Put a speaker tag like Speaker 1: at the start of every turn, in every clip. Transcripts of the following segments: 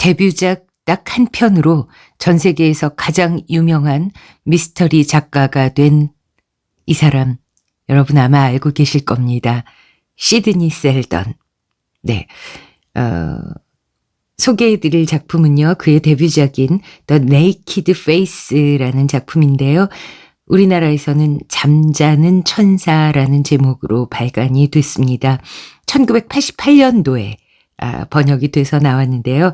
Speaker 1: 데뷔작 딱 한 편으로 전 세계에서 가장 유명한 미스터리 작가가 된 이 사람, 여러분 아마 알고 계실 겁니다. 시드니 셀던. 네. 소개해드릴 작품은요, 그의 데뷔작인 The Naked Face라는 작품인데요. 우리나라에서는 잠자는 천사라는 제목으로 발간이 됐습니다. 1988년도에 번역이 돼서 나왔는데요.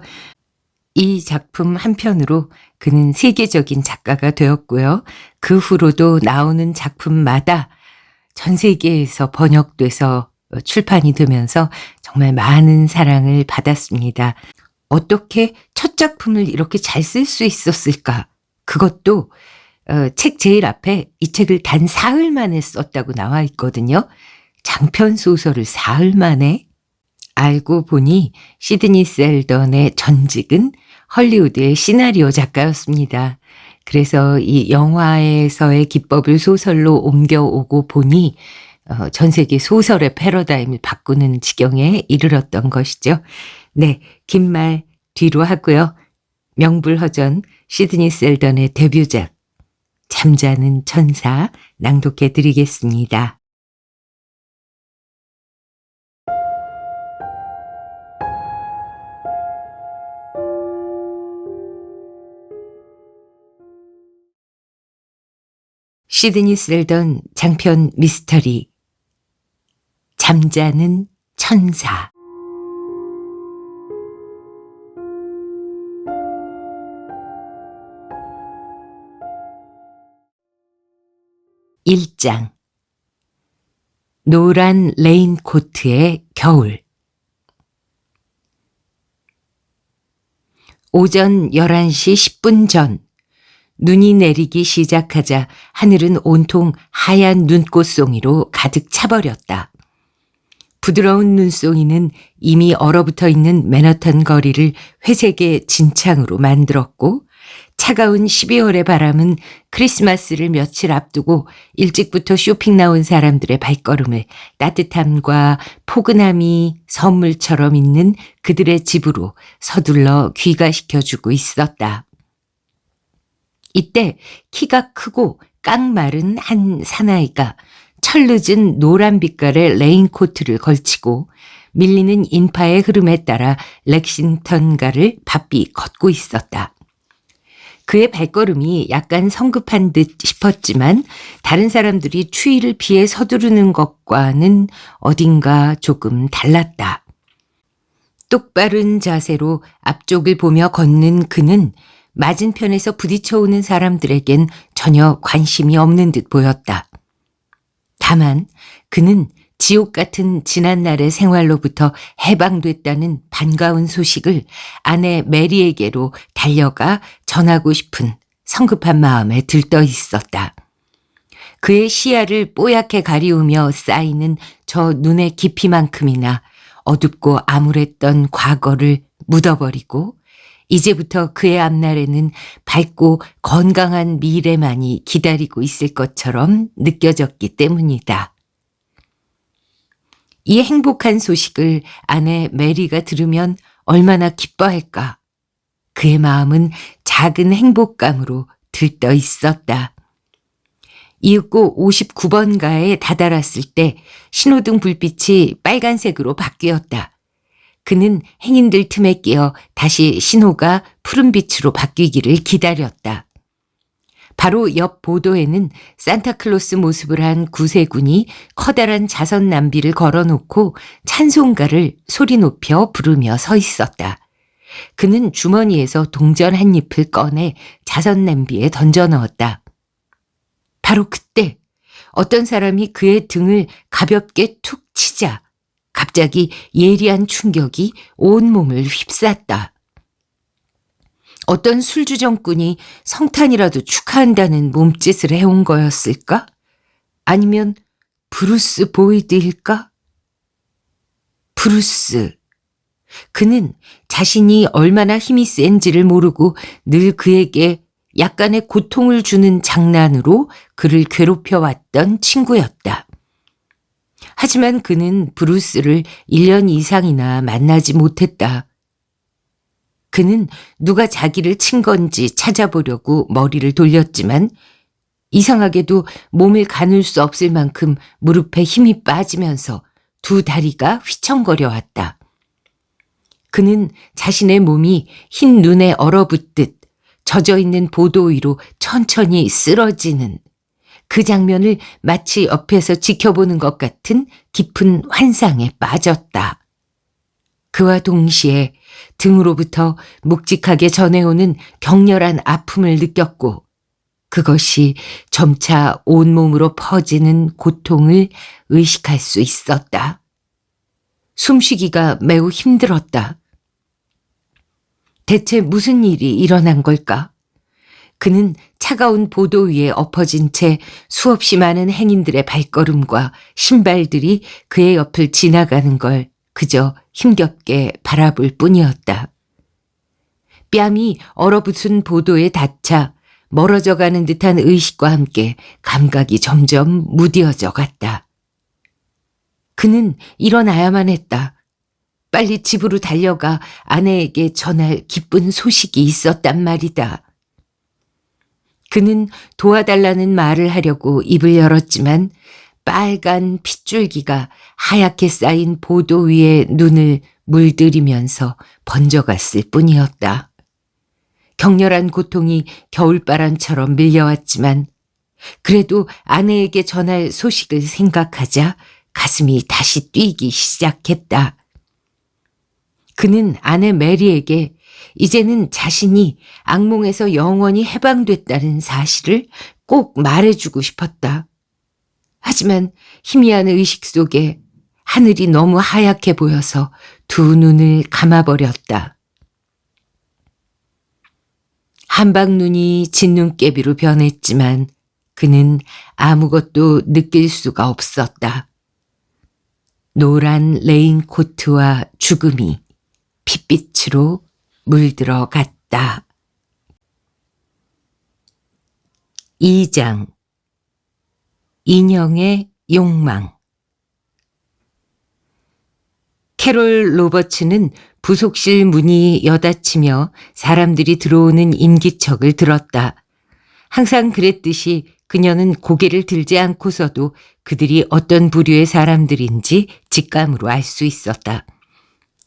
Speaker 1: 이 작품 한 편으로 그는 세계적인 작가가 되었고요. 그 후로도 나오는 작품마다 전 세계에서 번역돼서 출판이 되면서 정말 많은 사랑을 받았습니다. 어떻게 첫 작품을 이렇게 잘 쓸 수 있었을까? 그것도 책 제일 앞에 이 책을 단 사흘 만에 썼다고 나와 있거든요. 장편 소설을 사흘 만에? 알고 보니 시드니 셀던의 전직은 헐리우드의 시나리오 작가였습니다. 그래서 이 영화에서의 기법을 소설로 옮겨오고 보니 전 세계 소설의 패러다임을 바꾸는 지경에 이르렀던 것이죠. 네, 긴 말 뒤로 하고요. 명불허전 시드니 셀던의 데뷔작 잠자는 천사 낭독해 드리겠습니다. 시드니 셀던 장편 미스터리 잠자는 천사. 일장 노란 레인코트의 겨울. 오전 11시 10분 전 눈이 내리기 시작하자 하늘은 온통 하얀 눈꽃송이로 가득 차버렸다. 부드러운 눈송이는 이미 얼어붙어 있는 맨하탄 거리를 회색의 진창으로 만들었고, 차가운 12월의 바람은 크리스마스를 며칠 앞두고 일찍부터 쇼핑 나온 사람들의 발걸음을 따뜻함과 포근함이 선물처럼 있는 그들의 집으로 서둘러 귀가시켜주고 있었다. 이때 키가 크고 깡마른 한 사나이가 철늦은 노란 빛깔의 레인코트를 걸치고 밀리는 인파의 흐름에 따라 렉싱턴가를 바삐 걷고 있었다. 그의 발걸음이 약간 성급한 듯 싶었지만 다른 사람들이 추위를 피해 서두르는 것과는 어딘가 조금 달랐다. 똑바른 자세로 앞쪽을 보며 걷는 그는 맞은편에서 부딪혀오는 사람들에겐 전혀 관심이 없는 듯 보였다. 다만 그는 지옥 같은 지난날의 생활로부터 해방됐다는 반가운 소식을 아내 메리에게로 달려가 전하고 싶은 성급한 마음에 들떠 있었다. 그의 시야를 뽀얗게 가리우며 쌓이는 저 눈의 깊이만큼이나 어둡고 암울했던 과거를 묻어버리고 이제부터 그의 앞날에는 밝고 건강한 미래만이 기다리고 있을 것처럼 느껴졌기 때문이다. 이 행복한 소식을 아내 메리가 들으면 얼마나 기뻐할까. 그의 마음은 작은 행복감으로 들떠 있었다. 이윽고 59번가에 다다랐을 때 신호등 불빛이 빨간색으로 바뀌었다. 그는 행인들 틈에 끼어 다시 신호가 푸른빛으로 바뀌기를 기다렸다. 바로 옆 보도에는 산타클로스 모습을 한 구세군이 커다란 자선 남비를 걸어놓고 찬송가를 소리 높여 부르며 서 있었다. 그는 주머니에서 동전 한 잎을 꺼내 자선 냄비에 던져 넣었다. 바로 그때 어떤 사람이 그의 등을 가볍게 툭 치자 갑자기 예리한 충격이 온몸을 휩쌌다. 어떤 술주정꾼이 성탄이라도 축하한다는 몸짓을 해온 거였을까? 아니면 브루스 보이드일까? 브루스. 그는 자신이 얼마나 힘이 센지를 모르고 늘 그에게 약간의 고통을 주는 장난으로 그를 괴롭혀왔던 친구였다. 하지만 그는 브루스를 1년 이상이나 만나지 못했다. 그는 누가 자기를 친 건지 찾아보려고 머리를 돌렸지만 이상하게도 몸을 가눌 수 없을 만큼 무릎에 힘이 빠지면서 두 다리가 휘청거려 왔다. 그는 자신의 몸이 흰 눈에 얼어붙듯 젖어있는 보도 위로 천천히 쓰러지는 그 장면을 마치 옆에서 지켜보는 것 같은 깊은 환상에 빠졌다. 그와 동시에 등으로부터 묵직하게 전해오는 격렬한 아픔을 느꼈고 그것이 점차 온몸으로 퍼지는 고통을 의식할 수 있었다. 숨쉬기가 매우 힘들었다. 대체 무슨 일이 일어난 걸까? 그는 차가운 보도 위에 엎어진 채 수없이 많은 행인들의 발걸음과 신발들이 그의 옆을 지나가는 걸 그저 힘겹게 바라볼 뿐이었다. 뺨이 얼어붙은 보도에 닿자 멀어져 가는 듯한 의식과 함께 감각이 점점 무뎌져 갔다. 그는 일어나야만 했다. 빨리 집으로 달려가 아내에게 전할 기쁜 소식이 있었단 말이다. 그는 도와달라는 말을 하려고 입을 열었지만 빨간 핏줄기가 하얗게 쌓인 보도 위에 눈을 물들이면서 번져갔을 뿐이었다. 격렬한 고통이 겨울바람처럼 밀려왔지만 그래도 아내에게 전할 소식을 생각하자 가슴이 다시 뛰기 시작했다. 그는 아내 메리에게 이제는 자신이 악몽에서 영원히 해방됐다는 사실을 꼭 말해주고 싶었다. 하지만 희미한 의식 속에 하늘이 너무 하얗게 보여서 두 눈을 감아버렸다. 한방눈이 진눈깨비로 변했지만 그는 아무것도 느낄 수가 없었다. 노란 레인코트와 죽음이 핏빛으로 물들어 갔다. 2장 인형의 욕망. 캐롤 로버츠는 부속실 문이 여닫히며 사람들이 들어오는 임기척을 들었다. 항상 그랬듯이 그녀는 고개를 들지 않고서도 그들이 어떤 부류의 사람들인지 직감으로 알 수 있었다.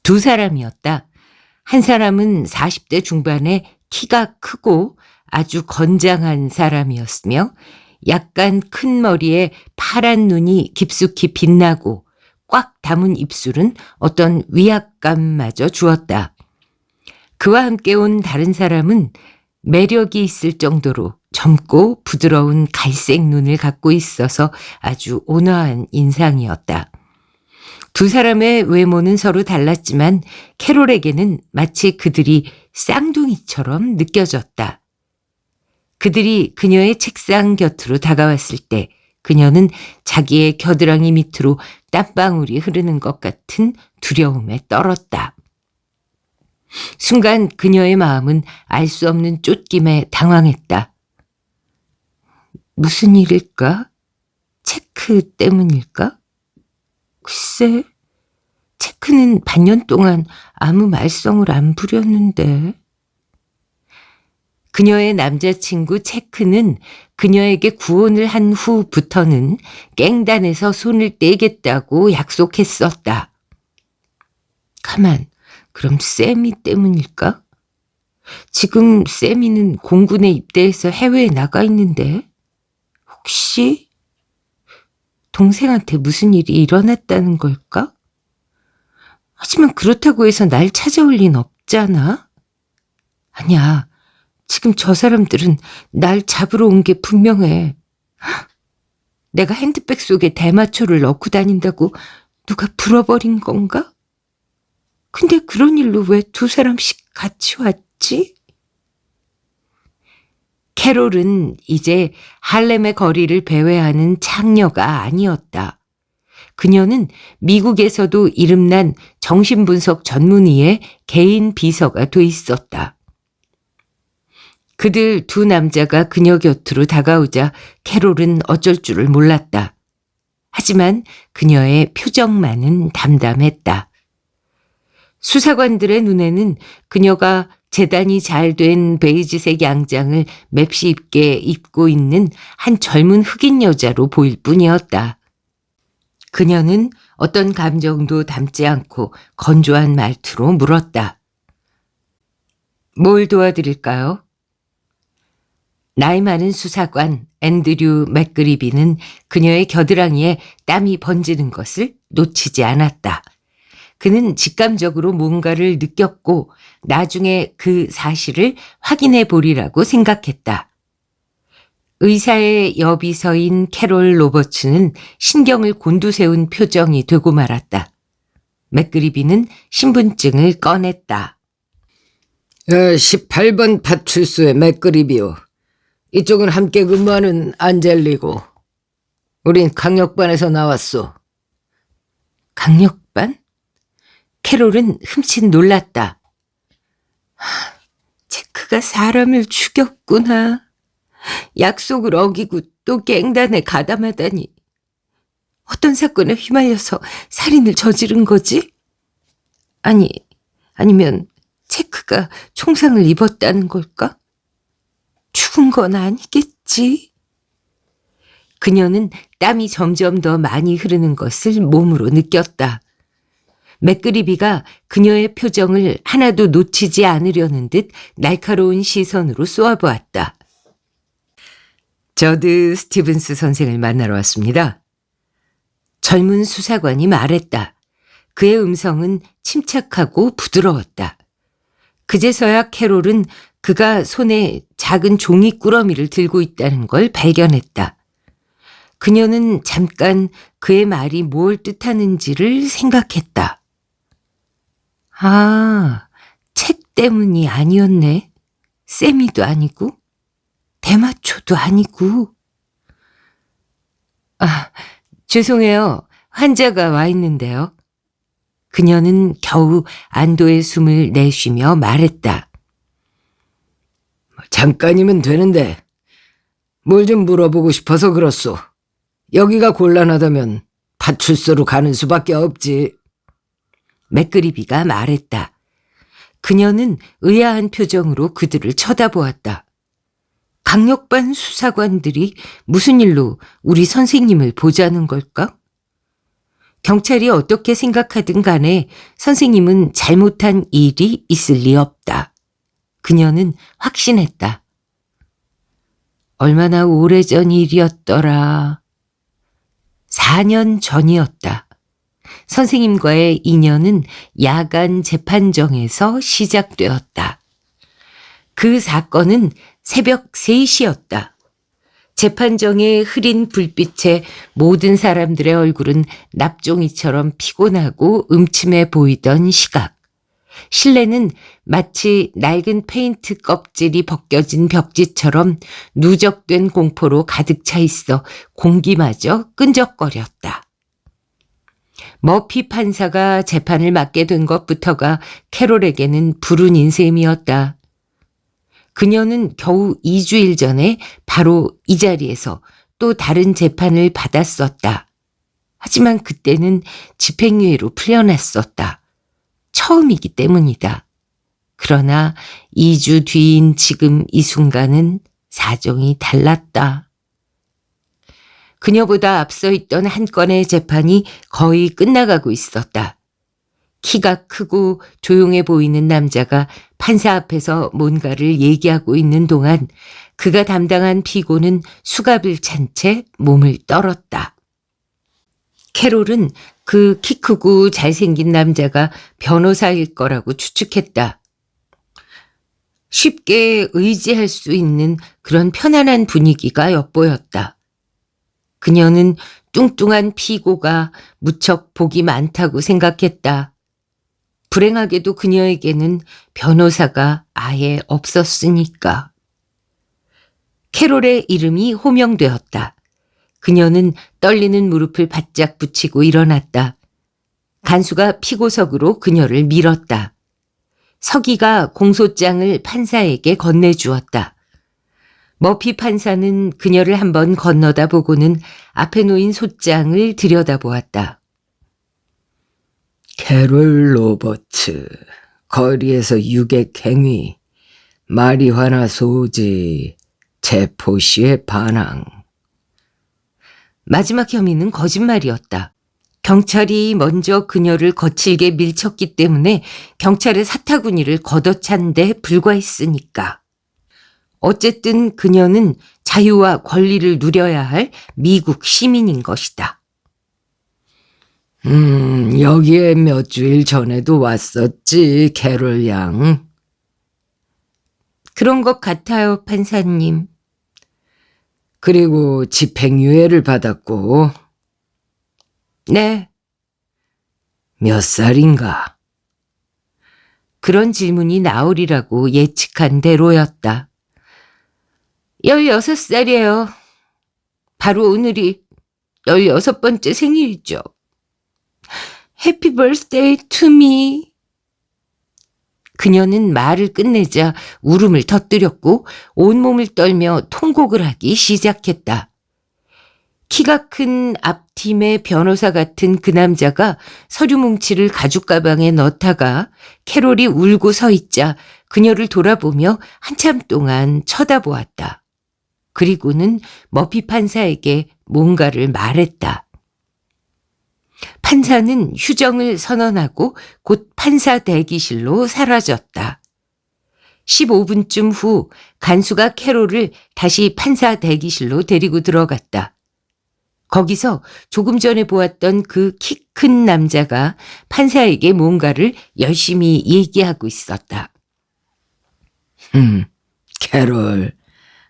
Speaker 1: 두 사람이었다. 한 사람은 40대 중반에 키가 크고 아주 건장한 사람이었으며 약간 큰 머리에 파란 눈이 깊숙이 빛나고 꽉 담은 입술은 어떤 위압감마저 주었다. 그와 함께 온 다른 사람은 매력이 있을 정도로 젊고 부드러운 갈색 눈을 갖고 있어서 아주 온화한 인상이었다. 두 사람의 외모는 서로 달랐지만 캐롤에게는 마치 그들이 쌍둥이처럼 느껴졌다. 그들이 그녀의 책상 곁으로 다가왔을 때 그녀는 자기의 겨드랑이 밑으로 땀방울이 흐르는 것 같은 두려움에 떨었다. 순간 그녀의 마음은 알 수 없는 쫓김에 당황했다. 무슨 일일까? 체크 때문일까? 글쎄, 체크는 반년 동안 아무 말썽을 안 부렸는데. 그녀의 남자친구 체크는 그녀에게 구혼을 한 후부터는 깽단에서 손을 떼겠다고 약속했었다. 가만, 그럼 세미 때문일까? 지금 세미는 공군에 입대해서 해외에 나가 있는데 혹시 동생한테 무슨 일이 일어났다는 걸까? 하지만 그렇다고 해서 날 찾아올 리는 없잖아. 아니야. 지금 저 사람들은 날 잡으러 온 게 분명해. 내가 핸드백 속에 대마초를 넣고 다닌다고 누가 불어버린 건가? 근데 그런 일로 왜 두 사람씩 같이 왔지? 캐롤은 이제 할렘의 거리를 배회하는 창녀가 아니었다. 그녀는 미국에서도 이름난 정신분석 전문의의 개인 비서가 돼 있었다. 그들 두 남자가 그녀 곁으로 다가오자 캐롤은 어쩔 줄을 몰랐다. 하지만 그녀의 표정만은 담담했다. 수사관들의 눈에는 그녀가 재단이 잘 된 베이지색 양장을 맵시 입게 입고 있는 한 젊은 흑인 여자로 보일 뿐이었다. 그녀는 어떤 감정도 담지 않고 건조한 말투로 물었다. 뭘 도와드릴까요? 나이 많은 수사관 앤드류 맥그리비는 그녀의 겨드랑이에 땀이 번지는 것을 놓치지 않았다. 그는 직감적으로 뭔가를 느꼈고 나중에 그 사실을 확인해 보리라고 생각했다. 의사의 옆이 서인 캐롤 로버츠는 신경을 곤두세운 표정이 되고 말았다. 맥그리비는 신분증을 꺼냈다.
Speaker 2: 18번 파출소의 맥그리비오. 이쪽은 함께 근무하는 안젤리고. 우린 강력반에서 나왔소.
Speaker 1: 강력반? 캐롤은 흠칫 놀랐다. 체크가 사람을 죽였구나. 약속을 어기고 또 갱단에 가담하다니. 어떤 사건에 휘말려서 살인을 저지른 거지? 아니면 체크가 총상을 입었다는 걸까? 죽은 건 아니겠지. 그녀는 땀이 점점 더 많이 흐르는 것을 몸으로 느꼈다. 맥그리비가 그녀의 표정을 하나도 놓치지 않으려는 듯 날카로운 시선으로 쏘아보았다. 저드 스티븐스 선생을 만나러 왔습니다. 젊은 수사관이 말했다. 그의 음성은 침착하고 부드러웠다. 그제서야 캐롤은 그가 손에 작은 종이 꾸러미를 들고 있다는 걸 발견했다. 그녀는 잠깐 그의 말이 뭘 뜻하는지를 생각했다. 책 때문이 아니었네. 세미도 아니고 대마초도 아니고. 죄송해요. 환자가 와 있는데요. 그녀는 겨우 안도의 숨을 내쉬며 말했다.
Speaker 2: 잠깐이면 되는데 뭘 좀 물어보고 싶어서 그렇소. 여기가 곤란하다면 파출소로 가는 수밖에 없지.
Speaker 1: 맥그리비가 말했다. 그녀는 의아한 표정으로 그들을 쳐다보았다. 강력반 수사관들이 무슨 일로 우리 선생님을 보자는 걸까? 경찰이 어떻게 생각하든 간에 선생님은 잘못한 일이 있을 리 없다. 그녀는 확신했다. 얼마나 오래전 일이었더라. 4년 전이었다. 선생님과의 인연은 야간 재판정에서 시작되었다. 그 사건은 새벽 3시였다. 재판정의 흐린 불빛에 모든 사람들의 얼굴은 납종이처럼 피곤하고 음침해 보이던 시각. 실내는 마치 낡은 페인트 껍질이 벗겨진 벽지처럼 누적된 공포로 가득 차 있어 공기마저 끈적거렸다. 머피 판사가 재판을 맡게 된 것부터가 캐롤에게는 불운 인셈이었다. 그녀는 겨우 2주일 전에 바로 이 자리에서 또 다른 재판을 받았었다. 하지만 그때는 집행유예로 풀려났었다. 처음이기 때문이다. 그러나 2주 뒤인 지금 이 순간은 사정이 달랐다. 그녀보다 앞서 있던 한 건의 재판이 거의 끝나가고 있었다. 키가 크고 조용해 보이는 남자가 판사 앞에서 뭔가를 얘기하고 있는 동안 그가 담당한 피고는 수갑을 찬 채 몸을 떨었다. 캐롤은 그 키 크고 잘생긴 남자가 변호사일 거라고 추측했다. 쉽게 의지할 수 있는 그런 편안한 분위기가 엿보였다. 그녀는 뚱뚱한 피고가 무척 복이 많다고 생각했다. 불행하게도 그녀에게는 변호사가 아예 없었으니까. 캐롤의 이름이 호명되었다. 그녀는 떨리는 무릎을 바짝 붙이고 일어났다. 간수가 피고석으로 그녀를 밀었다. 서기가 공소장을 판사에게 건네주었다. 머피 판사는 그녀를 한번 건너다 보고는 앞에 놓인 소장을 들여다보았다.
Speaker 2: 캐롤 로버츠, 거리에서 유객행위, 마리화나 소지, 체포 시의 반항.
Speaker 1: 마지막 혐의는 거짓말이었다. 경찰이 먼저 그녀를 거칠게 밀쳤기 때문에 경찰의 사타구니를 걷어찬 데 불과했으니까. 어쨌든 그녀는 자유와 권리를 누려야 할 미국 시민인 것이다.
Speaker 2: 여기에 몇 주일 전에도 왔었지, 캐롤 양.
Speaker 1: 그런 것 같아요, 판사님.
Speaker 2: 그리고 집행유예를 받았고,
Speaker 1: 네,
Speaker 2: 몇 살인가?
Speaker 1: 그런 질문이 나오리라고 예측한 대로였다. 16살이에요. 바로 오늘이 16번째 생일이죠. 해피 버스데이 투 미. 그녀는 말을 끝내자 울음을 터뜨렸고 온몸을 떨며 통곡을 하기 시작했다. 키가 큰 앞팀의 변호사 같은 그 남자가 서류 뭉치를 가죽 가방에 넣다가 캐롤이 울고 서 있자 그녀를 돌아보며 한참 동안 쳐다보았다. 그리고는 머피 판사에게 뭔가를 말했다. 판사는 휴정을 선언하고 곧 판사 대기실로 사라졌다. 15분쯤 후 간수가 캐롤을 다시 판사 대기실로 데리고 들어갔다. 거기서 조금 전에 보았던 그 키 큰 남자가 판사에게 뭔가를 열심히 얘기하고 있었다.
Speaker 2: 캐롤,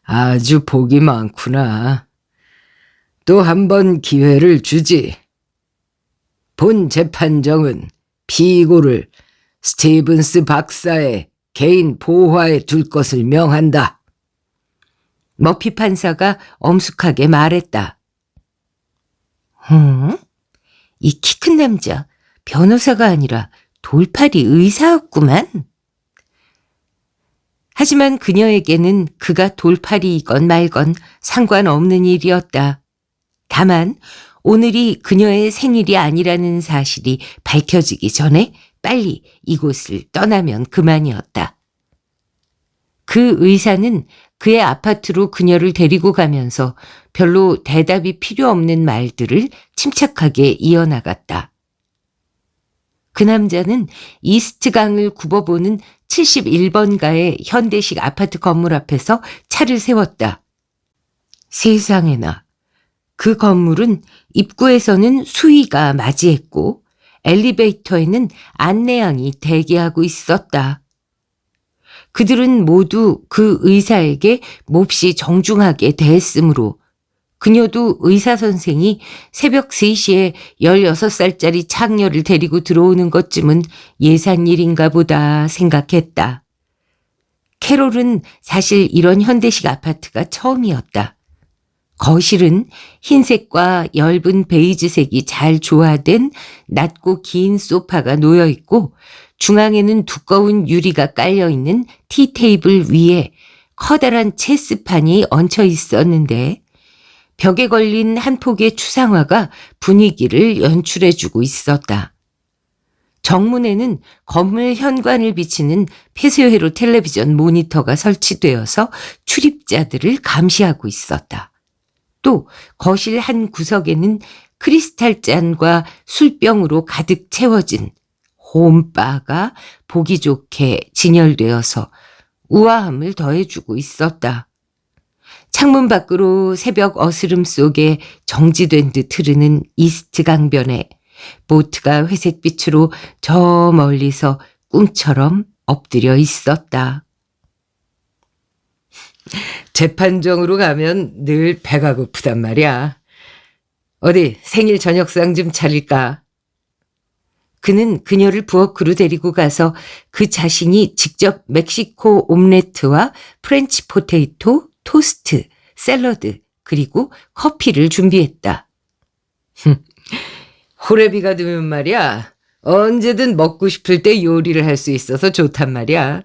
Speaker 2: 아주 복이 많구나. 또 한 번 기회를 주지. 본 재판정은 피고를 스티븐스 박사의 개인 보호하에 둘 것을 명한다.
Speaker 1: 머피 판사가 엄숙하게 말했다. 이 키 큰 남자, 변호사가 아니라 돌팔이 의사였구만. 하지만 그녀에게는 그가 돌팔이이건 말건 상관없는 일이었다. 다만 오늘이 그녀의 생일이 아니라는 사실이 밝혀지기 전에 빨리 이곳을 떠나면 그만이었다. 그 의사는 그의 아파트로 그녀를 데리고 가면서 별로 대답이 필요 없는 말들을 침착하게 이어나갔다. 그 남자는 이스트강을 굽어보는 71번가의 현대식 아파트 건물 앞에서 차를 세웠다. 세상에나. 그 건물은 입구에서는 수위가 맞이했고 엘리베이터에는 안내양이 대기하고 있었다. 그들은 모두 그 의사에게 몹시 정중하게 대했으므로 그녀도 의사 선생이 새벽 3시에 16살짜리 창녀를 데리고 들어오는 것쯤은 예산일인가 보다 생각했다. 캐롤은 사실 이런 현대식 아파트가 처음이었다. 거실은 흰색과 엷은 베이지색이 잘 조화된 낮고 긴 소파가 놓여 있고 중앙에는 두꺼운 유리가 깔려있는 티테이블 위에 커다란 체스판이 얹혀 있었는데 벽에 걸린 한 폭의 추상화가 분위기를 연출해주고 있었다. 정문에는 건물 현관을 비치는 폐쇄회로 텔레비전 모니터가 설치되어서 출입자들을 감시하고 있었다. 또 거실 한 구석에는 크리스탈 잔과 술병으로 가득 채워진 홈바가 보기 좋게 진열되어서 우아함을 더해주고 있었다. 창문 밖으로 새벽 어스름 속에 정지된 듯 흐르는 이스트 강변에 보트가 회색빛으로 저 멀리서 꿈처럼 엎드려 있었다.
Speaker 2: 재판정으로 가면 늘 배가 고프단 말이야. 어디 생일 저녁상 좀 차릴까?
Speaker 1: 그는 그녀를 부엌으로 데리고 가서 그 자신이 직접 멕시코 옴레트와 프렌치 포테이토, 토스트, 샐러드, 그리고 커피를 준비했다.
Speaker 2: 호래비가 되면 말이야. 언제든 먹고 싶을 때 요리를 할 수 있어서 좋단 말이야.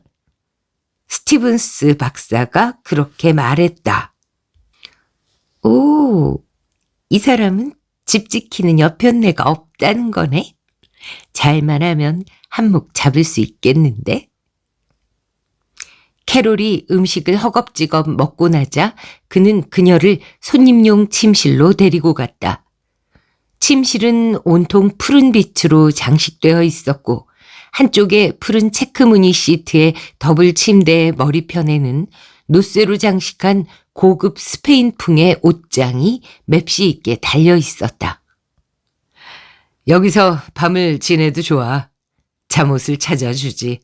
Speaker 1: 스티븐스 박사가 그렇게 말했다. 오, 이 사람은 집 지키는 여편네가 없다는 거네. 잘만 하면 한몫 잡을 수 있겠는데? 캐롤이 음식을 허겁지겁 먹고 나자 그는 그녀를 손님용 침실로 데리고 갔다. 침실은 온통 푸른 빛으로 장식되어 있었고 한쪽에 푸른 체크무늬 시트의 더블 침대의 머리편에는 노쇠로 장식한 고급 스페인풍의 옷장이 맵시 있게 달려 있었다.
Speaker 2: 여기서 밤을 지내도 좋아. 잠옷을 찾아주지.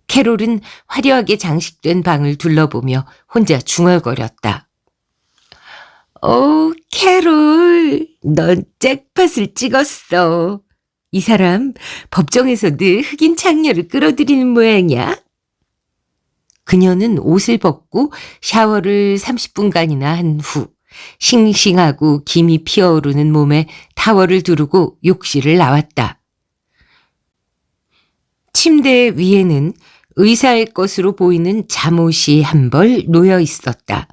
Speaker 1: 캐롤은 화려하게 장식된 방을 둘러보며 혼자 중얼거렸다. 오, 캐롤, 넌 잭팟을 찍었어. 이 사람 법정에서 늘 흑인 창녀를 끌어들이는 모양이야. 그녀는 옷을 벗고 샤워를 30분간이나 한 후 싱싱하고 김이 피어오르는 몸에 타월을 두르고 욕실을 나왔다. 침대 위에는 의사의 것으로 보이는 잠옷이 한 벌 놓여 있었다.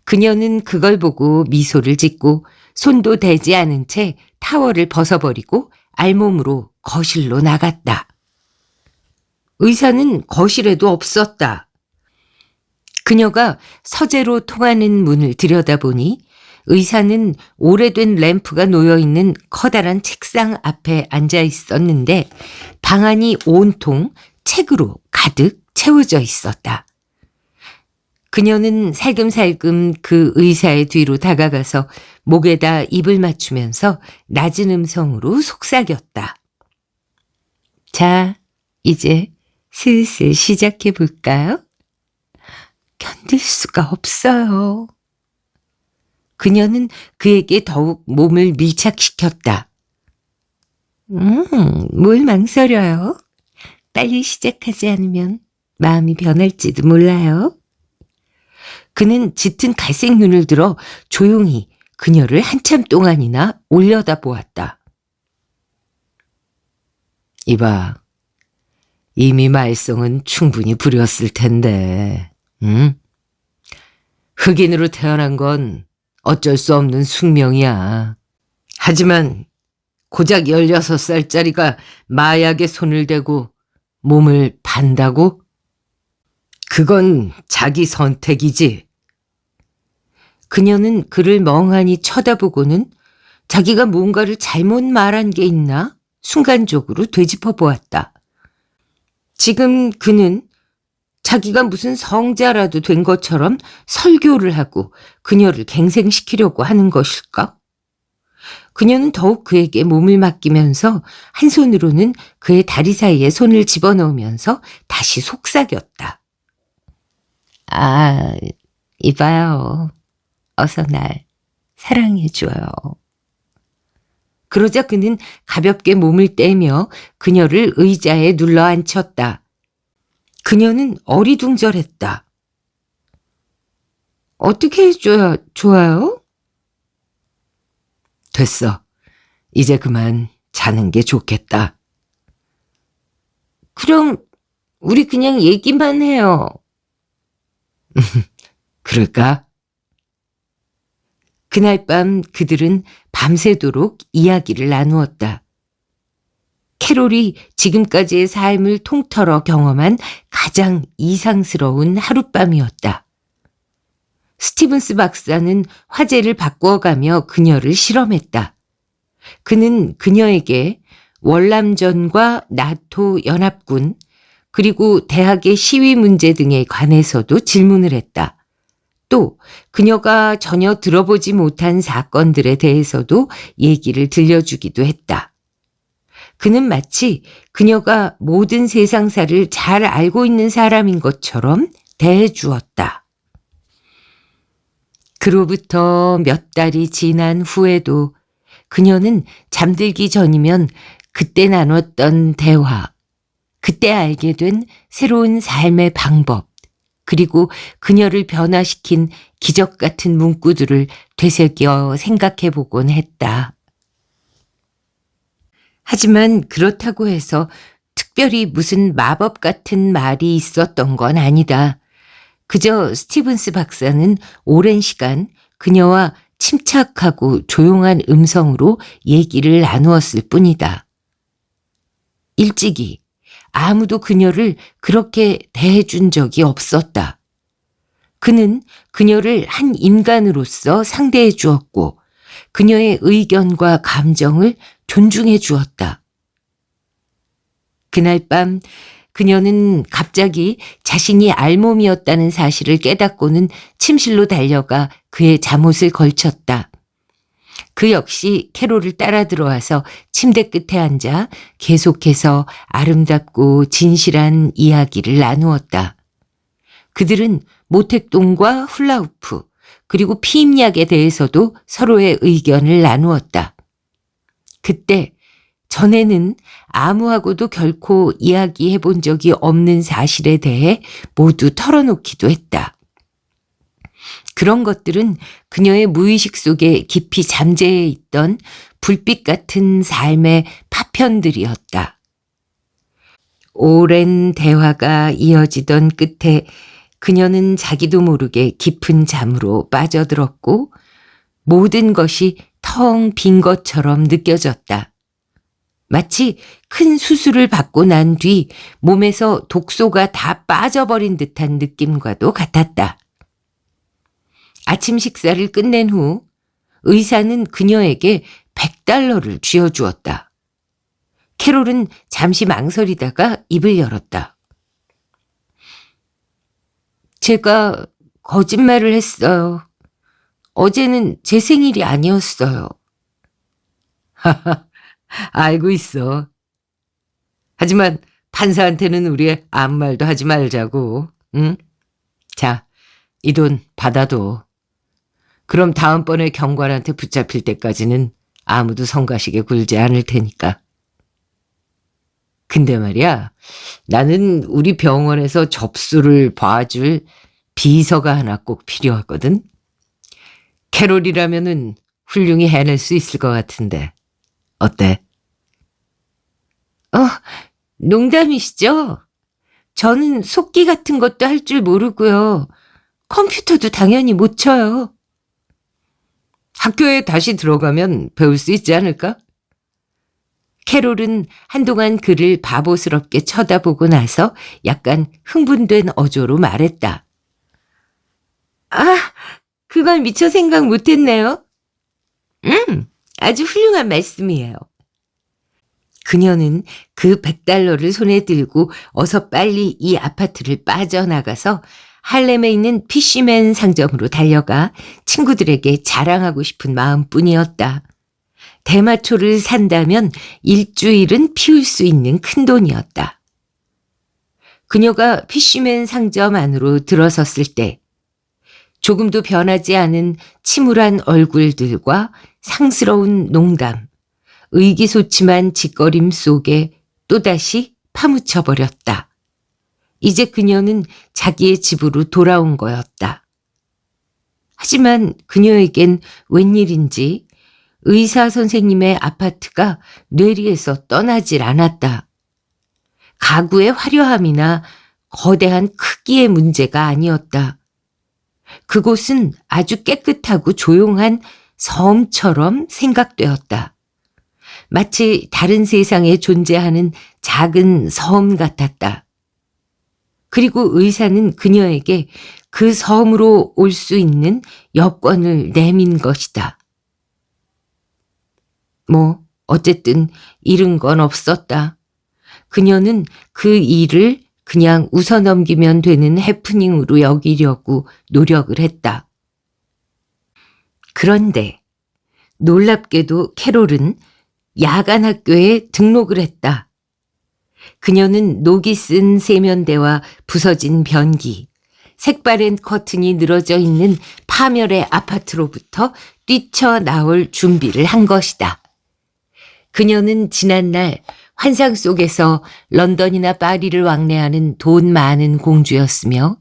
Speaker 1: 그녀는 그걸 보고 미소를 짓고 손도 대지 않은 채 타월을 벗어버리고 알몸으로 거실로 나갔다. 의사는 거실에도 없었다. 그녀가 서재로 통하는 문을 들여다보니 의사는 오래된 램프가 놓여있는 커다란 책상 앞에 앉아 있었는데 방안이 온통 책으로 가득 채워져 있었다. 그녀는 살금살금 그 의사의 뒤로 다가가서 목에다 입을 맞추면서 낮은 음성으로 속삭였다. 자, 이제 슬슬 시작해 볼까요? 견딜 수가 없어요. 그녀는 그에게 더욱 몸을 밀착시켰다. 뭘 망설여요? 빨리 시작하지 않으면 마음이 변할지도 몰라요. 그는 짙은 갈색 눈을 들어 조용히 그녀를 한참 동안이나 올려다보았다.
Speaker 2: 이봐, 이미 말썽은 충분히 부렸을 텐데, 응? 흑인으로 태어난 건 어쩔 수 없는 숙명이야. 하지만 고작 16살짜리가 마약에 손을 대고 몸을 판다고? 그건 자기 선택이지.
Speaker 1: 그녀는 그를 멍하니 쳐다보고는 자기가 뭔가를 잘못 말한 게 있나 순간적으로 되짚어 보았다. 지금 그는 자기가 무슨 성자라도 된 것처럼 설교를 하고 그녀를 갱생시키려고 하는 것일까? 그녀는 더욱 그에게 몸을 맡기면서 한 손으로는 그의 다리 사이에 손을 집어넣으면서 다시 속삭였다. 아, 이봐요. 어서 날 사랑해줘요. 그러자 그는 가볍게 몸을 떼며 그녀를 의자에 눌러 앉혔다. 그녀는 어리둥절했다. 어떻게 해줘야 좋아요?
Speaker 2: 됐어. 이제 그만 자는 게 좋겠다.
Speaker 1: 그럼 우리 그냥 얘기만 해요.
Speaker 2: 그럴까?
Speaker 1: 그날 밤 그들은 밤새도록 이야기를 나누었다. 캐롤이 지금까지의 삶을 통틀어 경험한 가장 이상스러운 하룻밤이었다. 스티븐스 박사는 화제를 바꾸어가며 그녀를 실험했다. 그는 그녀에게 월남전과 나토 연합군 그리고 대학의 시위 문제 등에 관해서도 질문을 했다. 또 그녀가 전혀 들어보지 못한 사건들에 대해서도 얘기를 들려주기도 했다. 그는 마치 그녀가 모든 세상사를 잘 알고 있는 사람인 것처럼 대해주었다. 그로부터 몇 달이 지난 후에도 그녀는 잠들기 전이면 그때 나눴던 대화, 그때 알게 된 새로운 삶의 방법, 그리고 그녀를 변화시킨 기적 같은 문구들을 되새겨 생각해보곤 했다. 하지만 그렇다고 해서 특별히 무슨 마법 같은 말이 있었던 건 아니다. 그저 스티븐스 박사는 오랜 시간 그녀와 침착하고 조용한 음성으로 얘기를 나누었을 뿐이다. 일찍이 아무도 그녀를 그렇게 대해준 적이 없었다. 그는 그녀를 한 인간으로서 상대해 주었고 그녀의 의견과 감정을 존중해 주었다. 그날 밤 그녀는 갑자기 자신이 알몸이었다는 사실을 깨닫고는 침실로 달려가 그의 잠옷을 걸쳤다. 그 역시 캐롤을 따라 들어와서 침대 끝에 앉아 계속해서 아름답고 진실한 이야기를 나누었다. 그들은 모택동과 훌라후프 그리고 피임약에 대해서도 서로의 의견을 나누었다. 그때 전에는 아무하고도 결코 이야기해 본 적이 없는 사실에 대해 모두 털어놓기도 했다. 그런 것들은 그녀의 무의식 속에 깊이 잠재해 있던 불빛 같은 삶의 파편들이었다. 오랜 대화가 이어지던 끝에 그녀는 자기도 모르게 깊은 잠으로 빠져들었고 모든 것이 텅 빈 것처럼 느껴졌다. 마치 큰 수술을 받고 난 뒤 몸에서 독소가 다 빠져버린 듯한 느낌과도 같았다. 아침 식사를 끝낸 후 의사는 그녀에게 $100를 쥐어주었다. 캐롤은 잠시 망설이다가 입을 열었다. 제가 거짓말을 했어요. 어제는 제 생일이 아니었어요. 하하, 알고 있어. 하지만 판사한테는 우리 아무 말도 하지 말자고, 응? 자, 이 돈 받아둬. 그럼 다음번에 경관한테 붙잡힐 때까지는 아무도 성가시게 굴지 않을 테니까. 근데 말이야, 나는 우리 병원에서 접수를 봐줄 비서가 하나 꼭 필요하거든. 캐롤이라면은 훌륭히 해낼 수 있을 것 같은데. 어때? 농담이시죠? 저는 속기 같은 것도 할 줄 모르고요. 컴퓨터도 당연히 못 쳐요. 학교에 다시 들어가면 배울 수 있지 않을까? 캐롤은 한동안 그를 바보스럽게 쳐다보고 나서 약간 흥분된 어조로 말했다. 그건 미처 생각 못했네요. 아주 훌륭한 말씀이에요. 그녀는 그 $100를 손에 들고 어서 빨리 이 아파트를 빠져나가서 할렘에 있는 피쉬맨 상점으로 달려가 친구들에게 자랑하고 싶은 마음뿐이었다. 대마초를 산다면 일주일은 피울 수 있는 큰돈이었다. 그녀가 피쉬맨 상점 안으로 들어섰을 때 조금도 변하지 않은 침울한 얼굴들과 상스러운 농담, 의기소침한 짓거림 속에 또다시 파묻혀버렸다. 이제 그녀는 자기의 집으로 돌아온 거였다. 하지만 그녀에겐 웬일인지 의사 선생님의 아파트가 뇌리에서 떠나질 않았다. 가구의 화려함이나 거대한 크기의 문제가 아니었다. 그곳은 아주 깨끗하고 조용한 섬처럼 생각되었다. 마치 다른 세상에 존재하는 작은 섬 같았다. 그리고 의사는 그녀에게 그 섬으로 올 수 있는 여권을 내민 것이다. 어쨌든 잃은 건 없었다. 그녀는 그 일을 그냥 웃어넘기면 되는 해프닝으로 여기려고 노력을 했다. 그런데 놀랍게도 캐롤은 야간 학교에 등록을 했다. 그녀는 녹이 쓴 세면대와 부서진 변기, 색바랜 커튼이 늘어져 있는 파멸의 아파트로부터 뛰쳐나올 준비를 한 것이다. 그녀는 지난날 환상 속에서 런던이나 파리를 왕래하는 돈 많은 공주였으며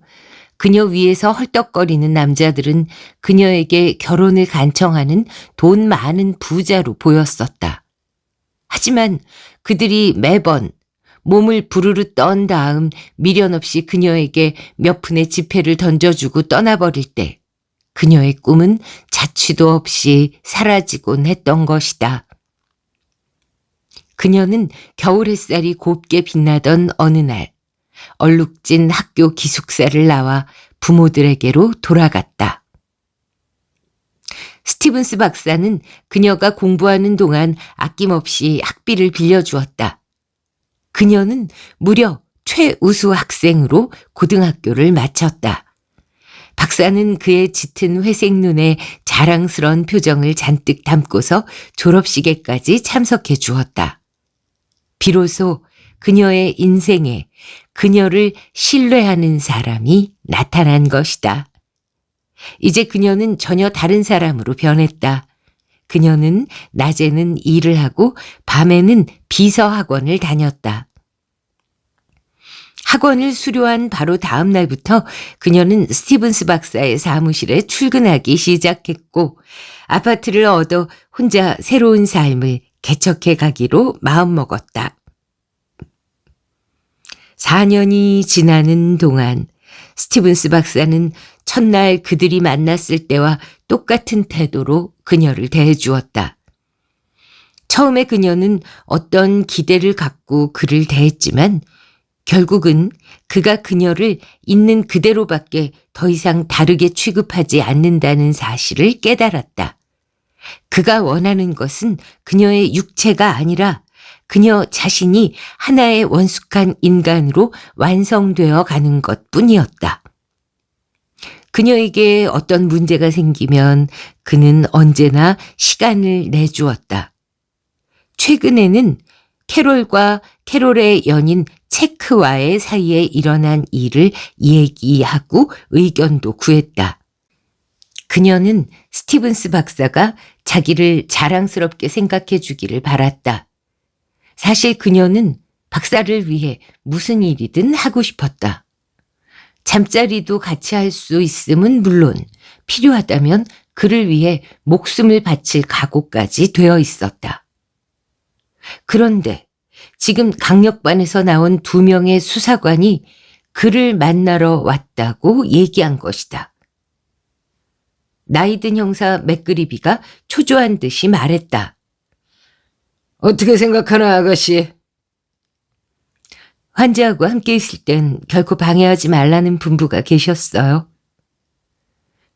Speaker 1: 그녀 위에서 헐떡거리는 남자들은 그녀에게 결혼을 간청하는 돈 많은 부자로 보였었다. 하지만 그들이 매번 몸을 부르르 떤 다음 미련 없이 그녀에게 몇 푼의 지폐를 던져주고 떠나버릴 때 그녀의 꿈은 자취도 없이 사라지곤 했던 것이다. 그녀는 겨울 햇살이 곱게 빛나던 어느 날 얼룩진 학교 기숙사를 나와 부모들에게로 돌아갔다. 스티븐스 박사는 그녀가 공부하는 동안 아낌없이 학비를 빌려주었다. 그녀는 무려 최우수 학생으로 고등학교를 마쳤다. 박사는 그의 짙은 회색 눈에 자랑스러운 표정을 잔뜩 담고서 졸업식에까지 참석해 주었다. 비로소 그녀의 인생에 그녀를 신뢰하는 사람이 나타난 것이다. 이제 그녀는 전혀 다른 사람으로 변했다. 그녀는 낮에는 일을 하고 밤에는 비서 학원을 다녔다. 학원을 수료한 바로 다음 날부터 그녀는 스티븐스 박사의 사무실에 출근하기 시작했고 아파트를 얻어 혼자 새로운 삶을 개척해 가기로 마음먹었다. 4년이 지나는 동안 스티븐스 박사는 첫날 그들이 만났을 때와 똑같은 태도로 그녀를 대해주었다. 처음에 그녀는 어떤 기대를 갖고 그를 대했지만 결국은 그가 그녀를 있는 그대로밖에 더 이상 다르게 취급하지 않는다는 사실을 깨달았다. 그가 원하는 것은 그녀의 육체가 아니라 그녀 자신이 하나의 원숙한 인간으로 완성되어 가는 것뿐이었다. 그녀에게 어떤 문제가 생기면 그는 언제나 시간을 내주었다. 최근에는 캐롤과 캐롤의 연인 체크와의 사이에 일어난 일을 얘기하고 의견도 구했다. 그녀는 스티븐스 박사가 자기를 자랑스럽게 생각해 주기를 바랐다. 사실 그녀는 박사를 위해 무슨 일이든 하고 싶었다. 잠자리도 같이 할 수 있음은 물론 필요하다면 그를 위해 목숨을 바칠 각오까지 되어 있었다. 그런데 지금 강력반에서 나온 2명의 수사관이 그를 만나러 왔다고 얘기한 것이다. 나이든 형사 맥그리비가 초조한 듯이 말했다.
Speaker 2: 어떻게 생각하나, 아가씨?
Speaker 1: 환자하고 함께 있을 땐 결코 방해하지 말라는 분부가 계셨어요.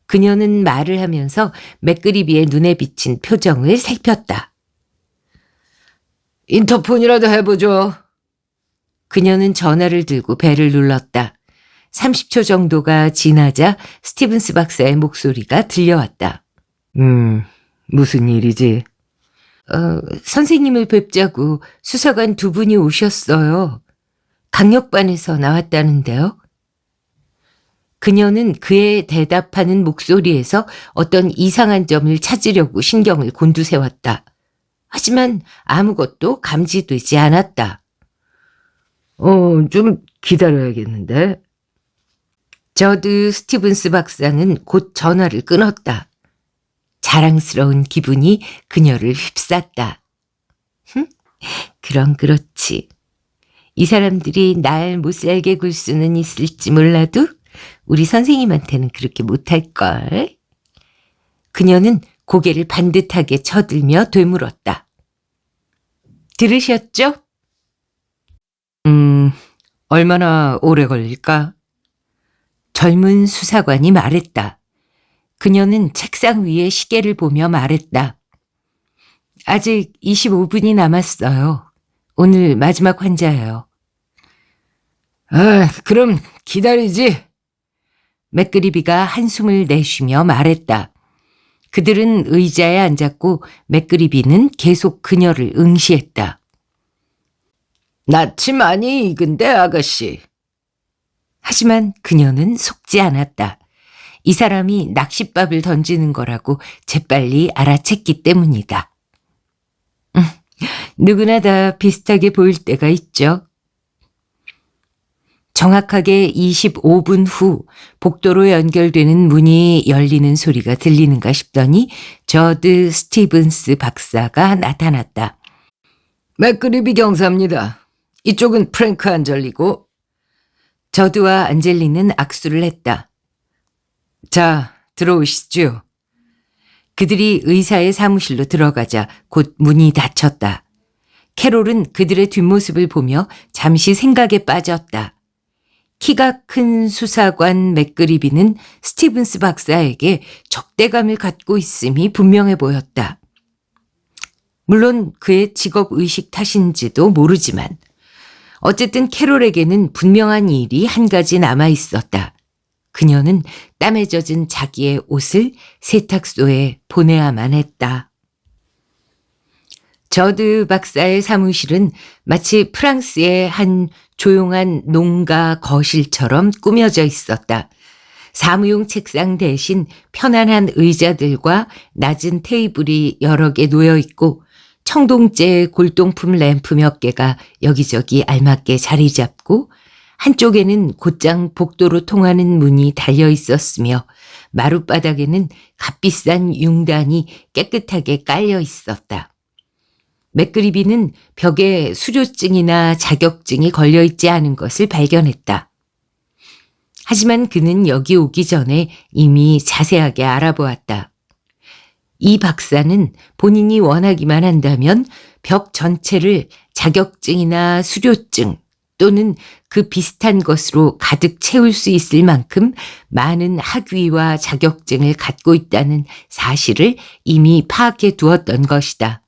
Speaker 1: 그녀는 말을 하면서 맥그리비의 눈에 비친 표정을 살폈다.
Speaker 2: 인터폰이라도 해보죠.
Speaker 1: 그녀는 전화를 들고 벨을 눌렀다. 30초 정도가 지나자 스티븐스 박사의 목소리가 들려왔다.
Speaker 2: 무슨 일이지?
Speaker 1: 선생님을 뵙자고 수사관 2분이 오셨어요. 강력반에서 나왔다는데요. 그녀는 그의 대답하는 목소리에서 어떤 이상한 점을 찾으려고 신경을 곤두세웠다. 하지만 아무것도 감지되지 않았다.
Speaker 2: 좀 기다려야겠는데.
Speaker 1: 저드 스티븐스 박사는 곧 전화를 끊었다. 자랑스러운 기분이 그녀를 휩쌌다. 그럼 그렇지. 이 사람들이 날 못살게 굴 수는 있을지 몰라도 우리 선생님한테는 그렇게 못할걸. 그녀는 고개를 반듯하게 쳐들며 되물었다. 들으셨죠?
Speaker 2: 얼마나 오래 걸릴까?
Speaker 1: 젊은 수사관이 말했다. 그녀는 책상 위에 시계를 보며 말했다. 아직 25분이 남았어요. 오늘 마지막 환자예요.
Speaker 2: 그럼 기다리지.
Speaker 1: 맥그리비가 한숨을 내쉬며 말했다. 그들은 의자에 앉았고 맥그리비는 계속 그녀를 응시했다.
Speaker 2: 낯이 많이 익은데, 아가씨.
Speaker 1: 하지만 그녀는 속지 않았다. 이 사람이 낚싯밥을 던지는 거라고 재빨리 알아챘기 때문이다. 누구나 다 비슷하게 보일 때가 있죠. 정확하게 25분 후 복도로 연결되는 문이 열리는 소리가 들리는가 싶더니 저드 스티븐스 박사가 나타났다.
Speaker 2: 맥그리비 경사입니다. 이쪽은 프랭크 안젤리고.
Speaker 1: 저드와 안젤리는 악수를 했다.
Speaker 2: 자, 들어오시죠.
Speaker 1: 그들이 의사의 사무실로 들어가자 곧 문이 닫혔다. 캐롤은 그들의 뒷모습을 보며 잠시 생각에 빠졌다. 키가 큰 수사관 맥그리비는 스티븐스 박사에게 적대감을 갖고 있음이 분명해 보였다. 물론 그의 직업의식 탓인지도 모르지만 어쨌든 캐롤에게는 분명한 일이 한 가지 남아 있었다. 그녀는 땀에 젖은 자기의 옷을 세탁소에 보내야만 했다. 저드 박사의 사무실은 마치 프랑스의 한 조용한 농가 거실처럼 꾸며져 있었다. 사무용 책상 대신 편안한 의자들과 낮은 테이블이 여러 개 놓여 있고 청동재 골동품 램프 몇 개가 여기저기 알맞게 자리 잡고 한쪽에는 곧장 복도로 통하는 문이 달려 있었으며 마룻바닥에는 값비싼 융단이 깨끗하게 깔려 있었다. 맥그리비는 벽에 수료증이나 자격증이 걸려 있지 않은 것을 발견했다. 하지만 그는 여기 오기 전에 이미 자세하게 알아보았다. 이 박사는 본인이 원하기만 한다면 벽 전체를 자격증이나 수료증 또는 그 비슷한 것으로 가득 채울 수 있을 만큼 많은 학위와 자격증을 갖고 있다는 사실을 이미 파악해 두었던 것이다.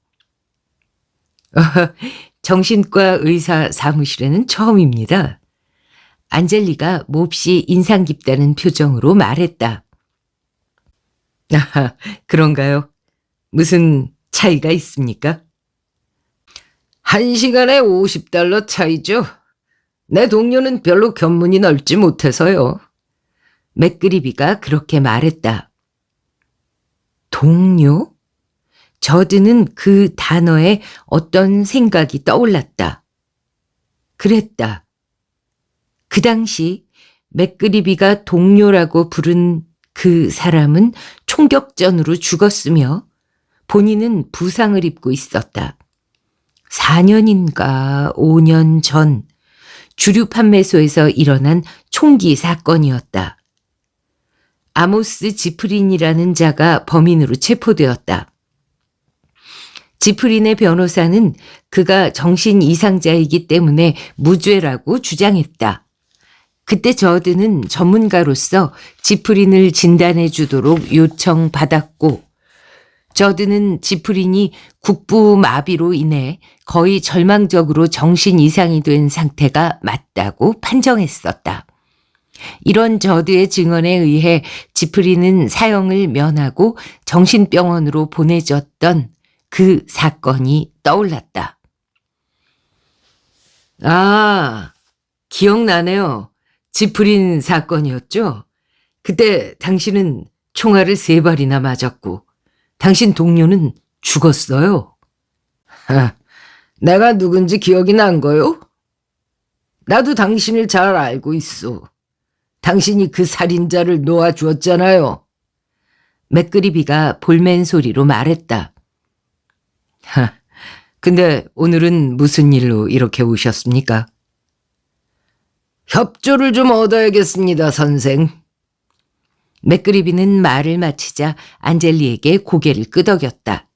Speaker 1: 정신과 의사 사무실에는 처음입니다. 안젤리가 몹시 인상 깊다는 표정으로 말했다. 아, 그런가요? 무슨 차이가 있습니까?
Speaker 2: 1시간에 $50 차이죠. 내 동료는 별로 견문이 넓지 못해서요.
Speaker 1: 맥그리비가 그렇게 말했다. 동료? 저드는 그 단어에 어떤 생각이 떠올랐다. 그랬다. 그 당시 맥그리비가 동료라고 부른 그 사람은 총격전으로 죽었으며 본인은 부상을 입고 있었다. 4년인가 5년 전 주류 판매소에서 일어난 총기 사건이었다. 아모스 지프린이라는 자가 범인으로 체포되었다. 지프린의 변호사는 그가 정신 이상자이기 때문에 무죄라고 주장했다. 그때 저드는 전문가로서 지프린을 진단해 주도록 요청받았고 저드는 지프린이 국부 마비로 인해 거의 절망적으로 정신 이상이 된 상태가 맞다고 판정했었다. 이런 저드의 증언에 의해 지프린은 사형을 면하고 정신병원으로 보내졌던 그 사건이 떠올랐다.
Speaker 2: 아, 기억나네요. 지프린 사건이었죠? 그때 당신은 총알을 3발이나 맞았고 당신 동료는 죽었어요. 내가 누군지 기억이 난 거요? 나도 당신을 잘 알고 있어. 당신이 그 살인자를 놓아주었잖아요.
Speaker 1: 맥그리비가 볼멘 소리로 말했다.
Speaker 2: 근데 오늘은 무슨 일로 이렇게 오셨습니까? 협조를 좀 얻어야겠습니다, 선생.
Speaker 1: 맥그리비는 말을 마치자 안젤리에게 고개를 끄덕였다.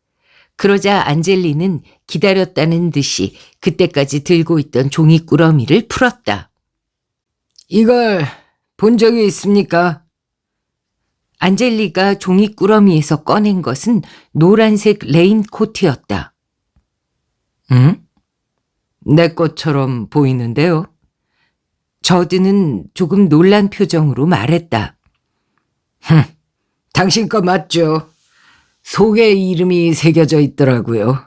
Speaker 1: 그러자 안젤리는 기다렸다는 듯이 그때까지 들고 있던 종이꾸러미를 풀었다.
Speaker 2: 이걸 본 적이 있습니까?
Speaker 1: 안젤리가 종이꾸러미에서 꺼낸 것은 노란색 레인코트였다.
Speaker 2: 응? 내 것처럼 보이는데요.
Speaker 1: 저드는 조금 놀란 표정으로 말했다.
Speaker 2: 당신 거 맞죠? 속에 이름이 새겨져 있더라고요.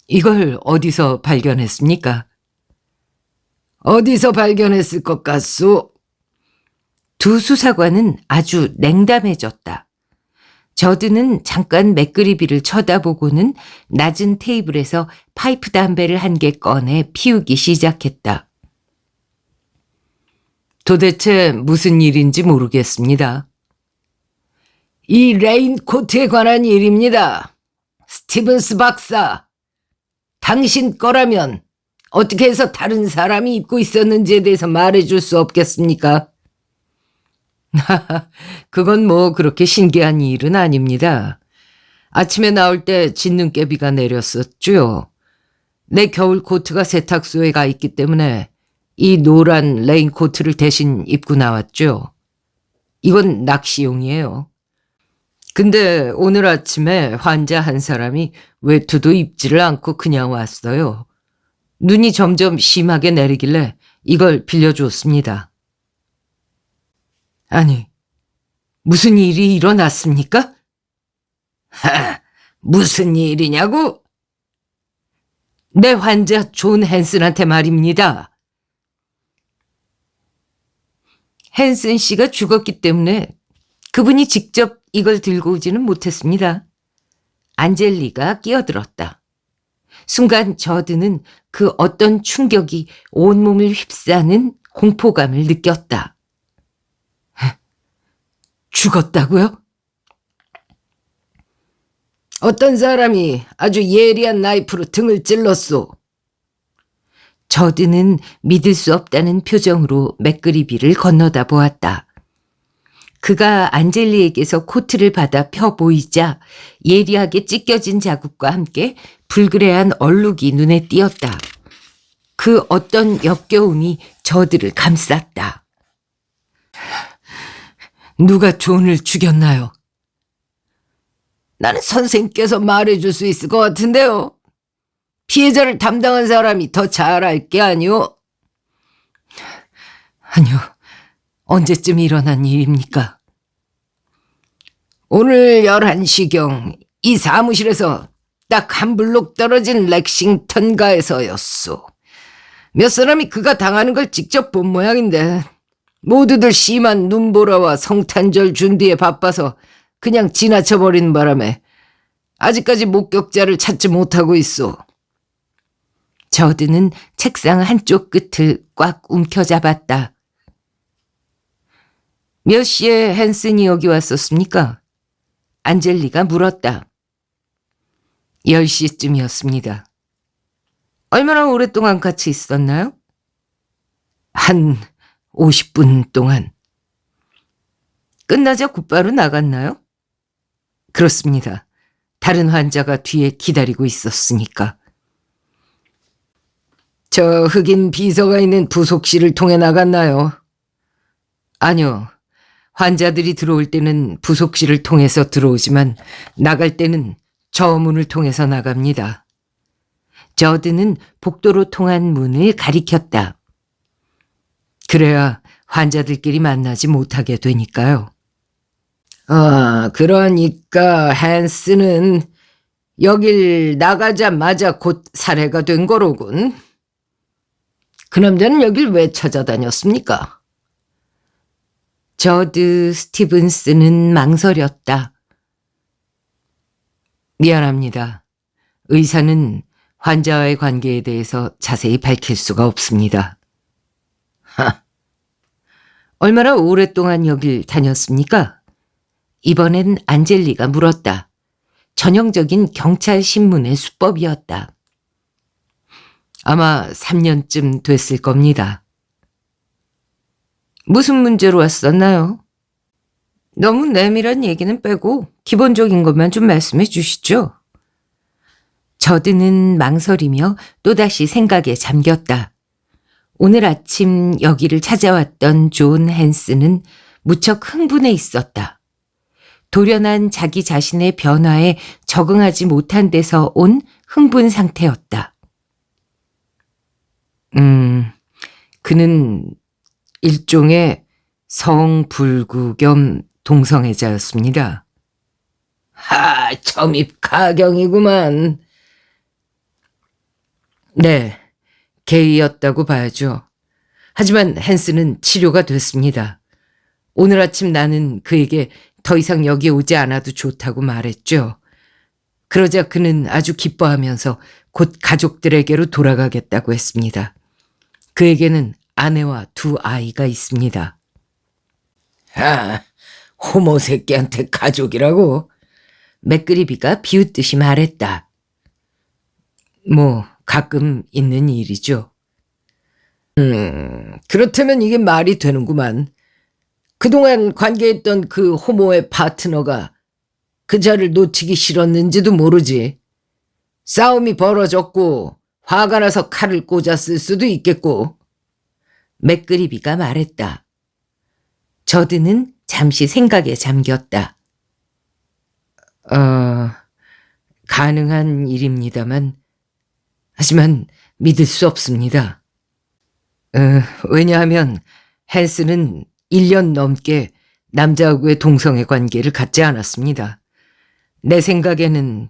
Speaker 1: 이걸 어디서 발견했습니까?
Speaker 2: 어디서 발견했을 것 같소?
Speaker 1: 두 수사관은 아주 냉담해졌다. 저드는 잠깐 맥그리비를 쳐다보고는 낮은 테이블에서 파이프 담배를 한 개 꺼내 피우기 시작했다.
Speaker 2: 도대체 무슨 일인지 모르겠습니다. 이 레인코트에 관한 일입니다. 스티븐스 박사. 당신 거라면 어떻게 해서 다른 사람이 입고 있었는지에 대해서 말해줄 수 없겠습니까?
Speaker 1: 그건 뭐 그렇게 신기한 일은 아닙니다. 아침에 나올 때 진눈깨비가 내렸었죠.
Speaker 2: 내 겨울 코트가 세탁소에 가 있기 때문에 이 노란 레인코트를 대신 입고 나왔죠. 이건 낚시용이에요. 근데 오늘 아침에 환자 한 사람이 외투도 입지를 않고 그냥 왔어요. 눈이 점점 심하게 내리길래 이걸 빌려주었습니다. 아니, 무슨 일이 일어났습니까? 무슨 일이냐고? 내 환자 존 헨슨한테 말입니다. 헨슨 씨가 죽었기 때문에 그분이 직접 이걸 들고 오지는 못했습니다. 안젤리가 끼어들었다. 순간 저드는 그 어떤 충격이 온몸을 휩싸는 공포감을 느꼈다. 죽었다고요? 어떤 사람이 아주 예리한 나이프로 등을 찔렀소. 저드는 믿을 수 없다는 표정으로 맥그리비를 건너다 보았다. 그가 안젤리에게서 코트를 받아 펴 보이자 예리하게 찢겨진 자국과 함께 불그레한 얼룩이 눈에 띄었다. 그 어떤 역겨움이 저드를 감쌌다. 누가 존을 죽였나요? 나는 선생님께서 말해줄 수 있을 것 같은데요. 피해자를 담당한 사람이 더 잘 알 게 아니오? 아니요. 언제쯤 일어난 일입니까? 오늘 11시경 이 사무실에서 딱 한 블록 떨어진 렉싱턴가에서였소. 몇 사람이 그가 당하는 걸 직접 본 모양인데 모두들 심한 눈보라와 성탄절 준비에 바빠서 그냥 지나쳐버린 바람에 아직까지 목격자를 찾지 못하고 있소. 저드는 책상 한쪽 끝을 꽉 움켜잡았다. 몇 시에 헨슨이 여기 왔었습니까? 안젤리가 물었다. 10시쯤이었습니다. 얼마나 오랫동안 같이 있었나요? 한 50분 동안. 끝나자 곧바로 나갔나요? 그렇습니다. 다른 환자가 뒤에 기다리고 있었으니까. 저 흑인 비서가 있는 부속실을 통해 나갔나요? 아니요. 환자들이 들어올 때는 부속실을 통해서 들어오지만 나갈 때는 저 문을 통해서 나갑니다. 저드는 복도로 통한 문을 가리켰다. 그래야 환자들끼리 만나지 못하게 되니까요. 아, 그러니까 헨스는 여길 나가자마자 곧 살해가 된 거로군. 그 남자는 여길 왜 찾아다녔습니까? 저드 스티븐스는 망설였다. 미안합니다. 의사는 환자와의 관계에 대해서 자세히 밝힐 수가 없습니다. 얼마나 오랫동안 여길 다녔습니까? 이번엔 안젤리가 물었다. 전형적인 경찰 신문의 수법이었다. 아마 3년쯤 됐을 겁니다. 무슨 문제로 왔었나요? 너무 내밀한 얘기는 빼고 기본적인 것만 좀 말씀해 주시죠. 저드는 망설이며 또다시 생각에 잠겼다. 오늘 아침 여기를 찾아왔던 존 헨슨은 무척 흥분해 있었다. 돌연한 자기 자신의 변화에 적응하지 못한 데서 온 흥분 상태였다. 그는 일종의 성불구 겸 동성애자였습니다. 점입 가경이구만. 네, 게이였다고 봐야죠. 하지만 헨스는 치료가 됐습니다. 오늘 아침 나는 그에게 더 이상 여기에 오지 않아도 좋다고 말했죠. 그러자 그는 아주 기뻐하면서 곧 가족들에게로 돌아가겠다고 했습니다. 그에게는 아내와 2 아이가 있습니다. 호모 새끼한테 가족이라고? 맥그리비가 비웃듯이 말했다. 가끔 있는 일이죠. 그렇다면 이게 말이 되는구만. 그동안 관계했던 그 호모의 파트너가 그 자를 놓치기 싫었는지도 모르지. 싸움이 벌어졌고 화가 나서 칼을 꽂았을 수도 있겠고.
Speaker 1: 맥그리비가 말했다. 저드는 잠시 생각에 잠겼다.
Speaker 2: 가능한 일입니다만, 하지만 믿을 수 없습니다. 왜냐하면 헨스는 1년 넘게 남자하고의 동성애 관계를 갖지 않았습니다. 내 생각에는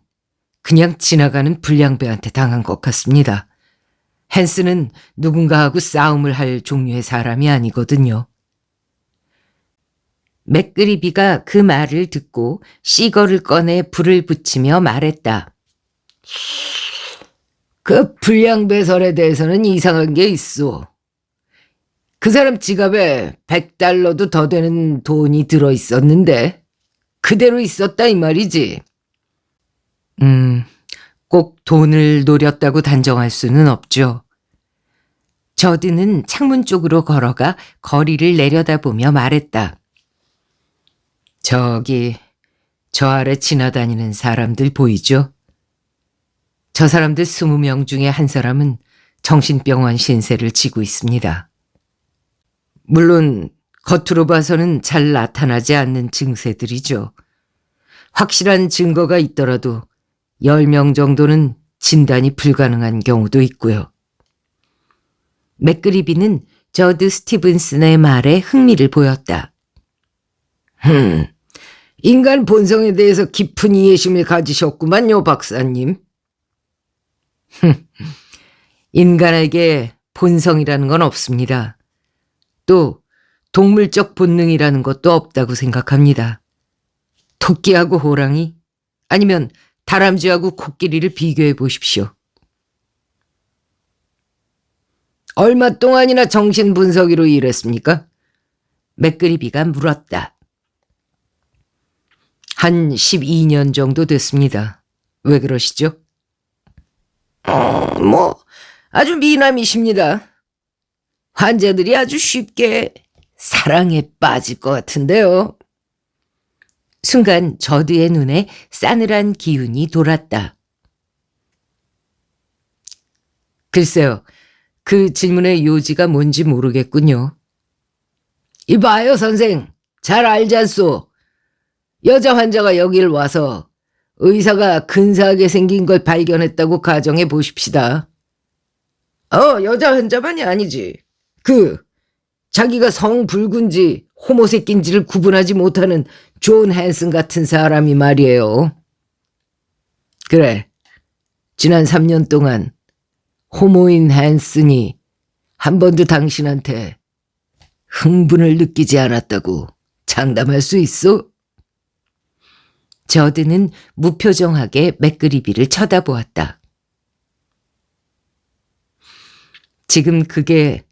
Speaker 2: 그냥 지나가는 불량배한테 당한 것 같습니다. 헨스는 누군가하고 싸움을 할 종류의 사람이 아니거든요.
Speaker 1: 맥그리비가 그 말을 듣고 시거를 꺼내 불을 붙이며 말했다.
Speaker 2: 그 불량배설에 대해서는 이상한 게 있어. 그 사람 지갑에 $100도 더 되는 돈이 들어있었는데 그대로 있었다 이 말이지. 꼭 돈을 노렸다고 단정할 수는 없죠.
Speaker 1: 저드는 창문 쪽으로 걸어가 거리를 내려다보며 말했다.
Speaker 2: 저기 저 아래 지나다니는 사람들 보이죠? 저 사람들 20명 중에 한 사람은 정신병원 신세를 지고 있습니다. 물론 겉으로 봐서는 잘 나타나지 않는 증세들이죠. 확실한 증거가 있더라도 10명 정도는 진단이 불가능한 경우도 있고요.
Speaker 1: 맥그리비는 저드 스티븐슨의 말에 흥미를 보였다.
Speaker 2: 인간 본성에 대해서 깊은 이해심을 가지셨구만요, 박사님. 인간에게 본성이라는 건 없습니다. 또 동물적 본능이라는 것도 없다고 생각합니다. 토끼하고 호랑이, 아니면 다람쥐하고 코끼리를 비교해 보십시오. 얼마 동안이나 정신분석이로 일했습니까?
Speaker 1: 맥그리비가 물었다.
Speaker 2: 한 12년 정도 됐습니다. 왜 그러시죠? 아주 미남이십니다. 환자들이 아주 쉽게 사랑에 빠질 것 같은데요.
Speaker 1: 순간 저드의 눈에 싸늘한 기운이 돌았다.
Speaker 2: 글쎄요, 그 질문의 요지가 뭔지 모르겠군요. 이봐요, 선생. 잘 알지 않소? 여자 환자가 여길 와서 의사가 근사하게 생긴 걸 발견했다고 가정해 보십시다. 여자 환자만이 아니지. 자기가 성불군지 호모새끼인지를 구분하지 못하는 존 헨슨 같은 사람이 말이에요. 그래, 지난 3년 동안 호모인 헨슨이 한 번도 당신한테 흥분을 느끼지 않았다고 장담할 수 있어?
Speaker 1: 저드는 무표정하게 맥그리비를 쳐다보았다.
Speaker 2: 지금 그게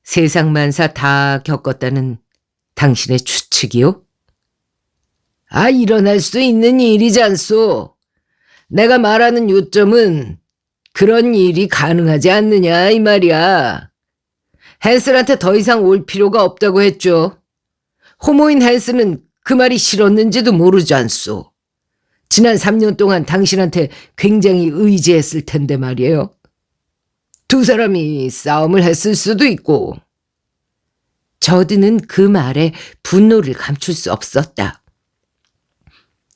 Speaker 2: 세상만사 다 겪었다는 당신의 추측이요? 일어날 수 있는 일이지 않소. 내가 말하는 요점은 그런 일이 가능하지 않느냐 이 말이야. 헨슨한테 더 이상 올 필요가 없다고 했죠. 호모인 헨슨은 그 말이 싫었는지도 모르지 않소. 지난 3년 동안 당신한테 굉장히 의지했을 텐데 말이에요. 두 사람이 싸움을 했을 수도 있고.
Speaker 1: 저드는 그 말에 분노를 감출 수 없었다.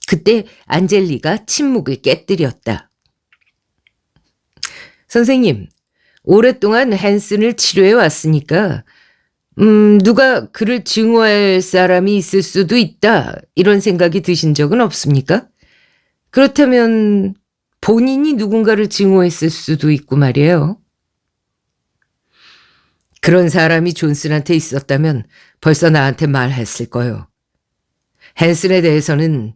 Speaker 1: 그때 안젤리가 침묵을 깨뜨렸다.
Speaker 2: 선생님, 오랫동안 헨슨을 치료해 왔으니까 누가 그를 증오할 사람이 있을 수도 있다 이런 생각이 드신 적은 없습니까? 그렇다면 본인이 누군가를 증오했을 수도 있고 말이에요. 그런 사람이 존슨한테 있었다면 벌써 나한테 말했을 거요. 헨슨에 대해서는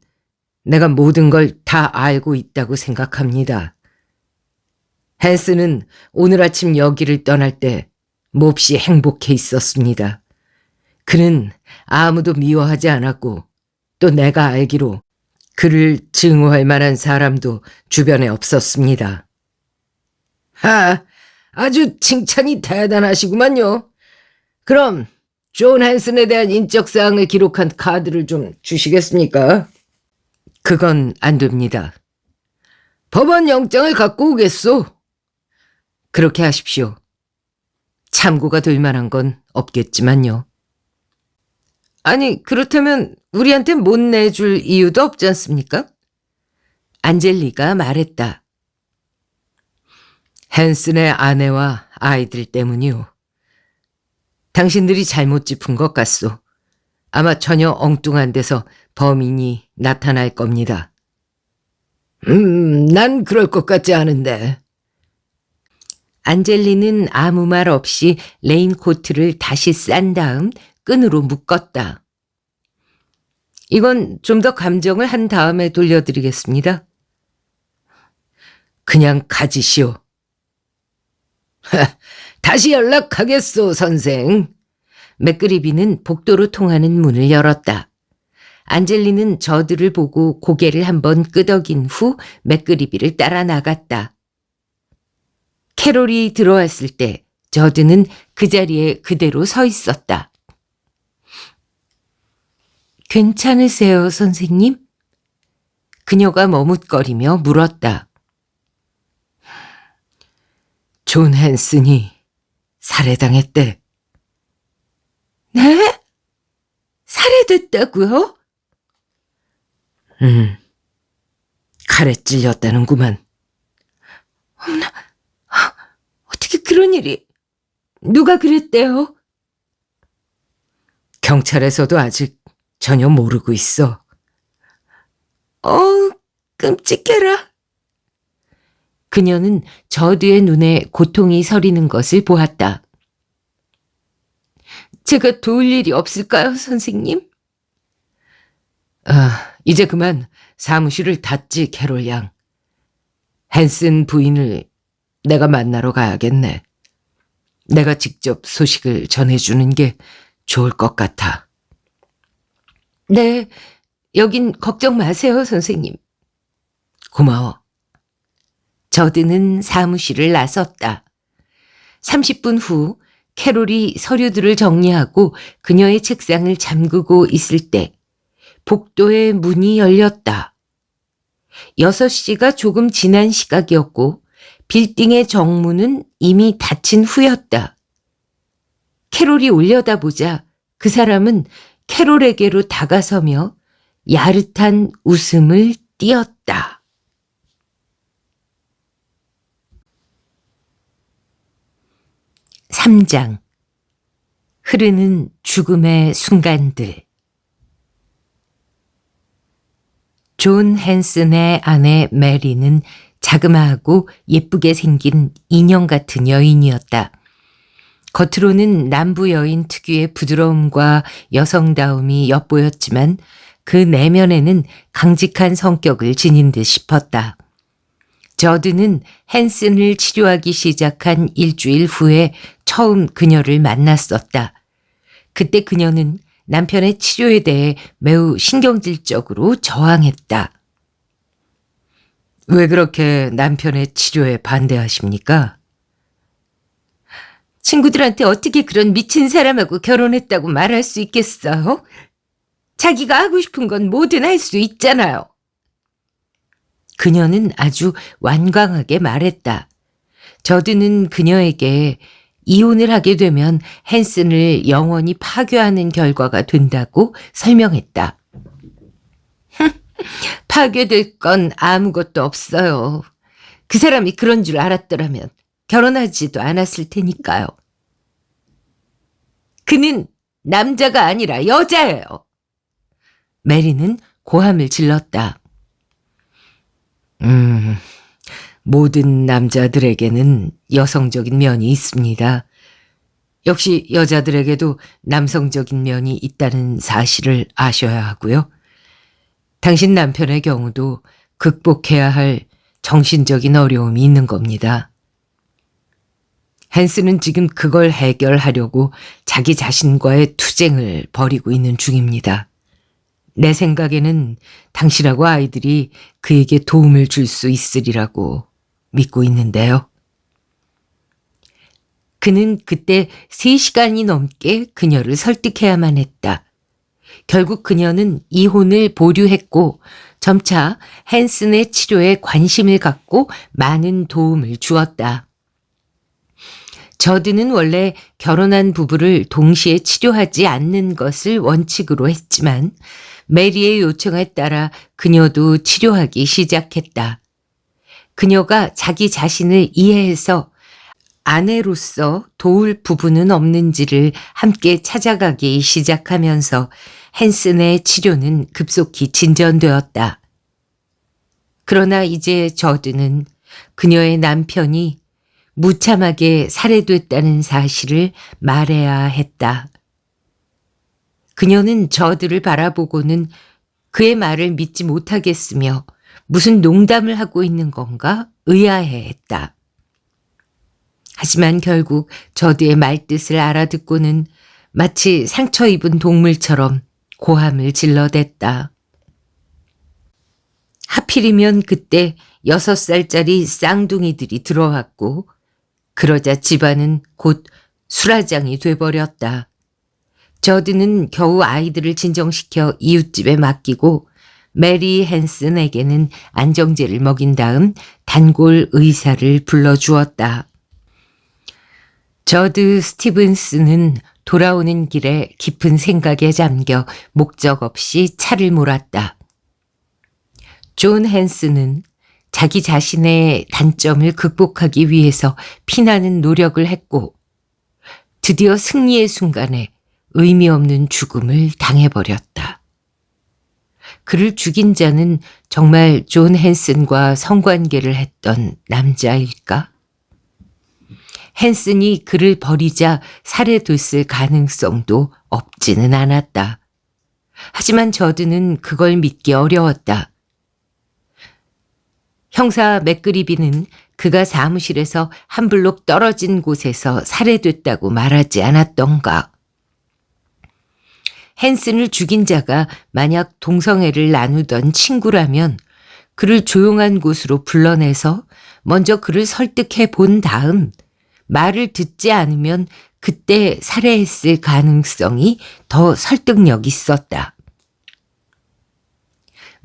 Speaker 2: 내가 모든 걸 다 알고 있다고 생각합니다. 헨슨은 오늘 아침 여기를 떠날 때 몹시 행복해 있었습니다. 그는 아무도 미워하지 않았고 또 내가 알기로 그를 증오할 만한 사람도 주변에 없었습니다. 아주 칭찬이 대단하시구만요. 그럼 존 헨슨에 대한 인적사항을 기록한 카드를 좀 주시겠습니까? 그건 안 됩니다. 법원 영장을 갖고 오겠소. 그렇게 하십시오. 참고가 될 만한 건 없겠지만요. 아니, 그렇다면 우리한테 못 내줄 이유도 없지 않습니까? 안젤리가 말했다. 헨슨의 아내와 아이들 때문이요. 당신들이 잘못 짚은 것 같소. 아마 전혀 엉뚱한 데서 범인이 나타날 겁니다. 난 그럴 것 같지 않은데. 안젤리는 아무 말 없이 레인코트를 다시 싼 다음 끈으로 묶었다. 이건 좀 더 감정을 한 다음에 돌려드리겠습니다. 그냥 가지시오. 다시 연락하겠소, 선생. 맥그리비는 복도로 통하는 문을 열었다. 안젤리는 저들을 보고 고개를 한번 끄덕인 후 맥그리비를 따라 나갔다. 캐롤이 들어왔을 때 저드는 그 자리에 그대로 서 있었다. 괜찮으세요, 선생님? 그녀가 머뭇거리며 물었다. 존 헨슨이 살해당했대. 네? 살해됐다고요? 칼에 찔렸다는구만. 어머나, 어떻게 그런 일이... 누가 그랬대요? 경찰에서도 아직 전혀 모르고 있어. 끔찍해라. 그녀는 저드의 눈에 고통이 서리는 것을 보았다. 제가 도울 일이 없을까요, 선생님? 이제 그만 사무실을 닫지, 캐롤 양. 헨슨 부인을 내가 만나러 가야겠네. 내가 직접 소식을 전해주는 게 좋을 것 같아. 네, 여긴 걱정 마세요, 선생님. 고마워. 저드는 사무실을 나섰다. 30분 후 캐롤이 서류들을 정리하고 그녀의 책상을 잠그고 있을 때 복도의 문이 열렸다. 6시가 조금 지난 시각이었고 빌딩의 정문은 이미 닫힌 후였다. 캐롤이 올려다보자 그 사람은 캐롤에게로 다가서며 야릇한 웃음을 띄었다. (3장) 흐르는 죽음의 순간들. 존 헨슨의 아내 메리는 자그마하고 예쁘게 생긴 인형 같은 여인이었다. 겉으로는 남부 여인 특유의 부드러움과 여성다움이 엿보였지만 그 내면에는 강직한 성격을 지닌 듯 싶었다. 저드는 헨슨을 치료하기 시작한 일주일 후에 처음 그녀를 만났었다. 그때 그녀는 남편의 치료에 대해 매우 신경질적으로 저항했다. 왜 그렇게 남편의 치료에 반대하십니까? 친구들한테 어떻게 그런 미친 사람하고 결혼했다고 말할 수 있겠어요? 자기가 하고 싶은 건 뭐든 할 수 있잖아요. 그녀는 아주 완강하게 말했다. 저드는 그녀에게 이혼을 하게 되면 헨슨을 영원히 파괴하는 결과가 된다고 설명했다. 파괴될 건 아무것도 없어요. 그 사람이 그런 줄 알았더라면 결혼하지도 않았을 테니까요. 그는 남자가 아니라 여자예요. 메리는 고함을 질렀다. 모든 남자들에게는 여성적인 면이 있습니다. 역시 여자들에게도 남성적인 면이 있다는 사실을 아셔야 하고요. 당신 남편의 경우도 극복해야 할 정신적인 어려움이 있는 겁니다. 헨슨은 지금 그걸 해결하려고 자기 자신과의 투쟁을 벌이고 있는 중입니다. 내 생각에는 당신하고 아이들이 그에게 도움을 줄 수 있으리라고 믿고 있는데요. 그는 그때 3시간이 넘게 그녀를 설득해야만 했다. 결국 그녀는 이혼을 보류했고 점차 헨슨의 치료에 관심을 갖고 많은 도움을 주었다.
Speaker 1: 저드는 원래 결혼한 부부를 동시에 치료하지 않는 것을 원칙으로 했지만 메리의 요청에 따라 그녀도 치료하기 시작했다. 그녀가 자기 자신을 이해해서 아내로서 도울 부분은 없는지를 함께 찾아가기 시작하면서 헨슨의 치료는 급속히 진전되었다. 그러나 이제 저드는 그녀의 남편이 무참하게 살해됐다는 사실을 말해야 했다. 그녀는 저드를 바라보고는 그의 말을 믿지 못하겠으며 무슨 농담을 하고 있는 건가 의아해했다. 하지만 결국 저드의 말뜻을 알아듣고는 마치 상처 입은 동물처럼 고함을 질러댔다. 하필이면 그때 6살짜리 쌍둥이들이 들어왔고 그러자 집안은 곧 수라장이 돼버렸다. 저드는 겨우 아이들을 진정시켜 이웃집에 맡기고 메리 헨슨에게는 안정제를 먹인 다음 단골 의사를 불러주었다. 저드 스티븐스는 돌아오는 길에 깊은 생각에 잠겨 목적 없이 차를 몰았다. 존 헨슨은 자기 자신의 단점을 극복하기 위해서 피나는 노력을 했고 드디어 승리의 순간에 의미 없는 죽음을 당해버렸다. 그를 죽인 자는 정말 존 헨슨과 성관계를 했던 남자일까? 헨슨이 그를 버리자 살해됐을 가능성도 없지는 않았다. 하지만 저드는 그걸 믿기 어려웠다. 형사 맥그리비는 그가 사무실에서 한 블록 떨어진 곳에서 살해됐다고 말하지 않았던가. 헨슨을 죽인 자가 만약 동성애를 나누던 친구라면 그를 조용한 곳으로 불러내서 먼저 그를 설득해 본 다음 말을 듣지 않으면 그때 살해했을 가능성이 더 설득력 있었다.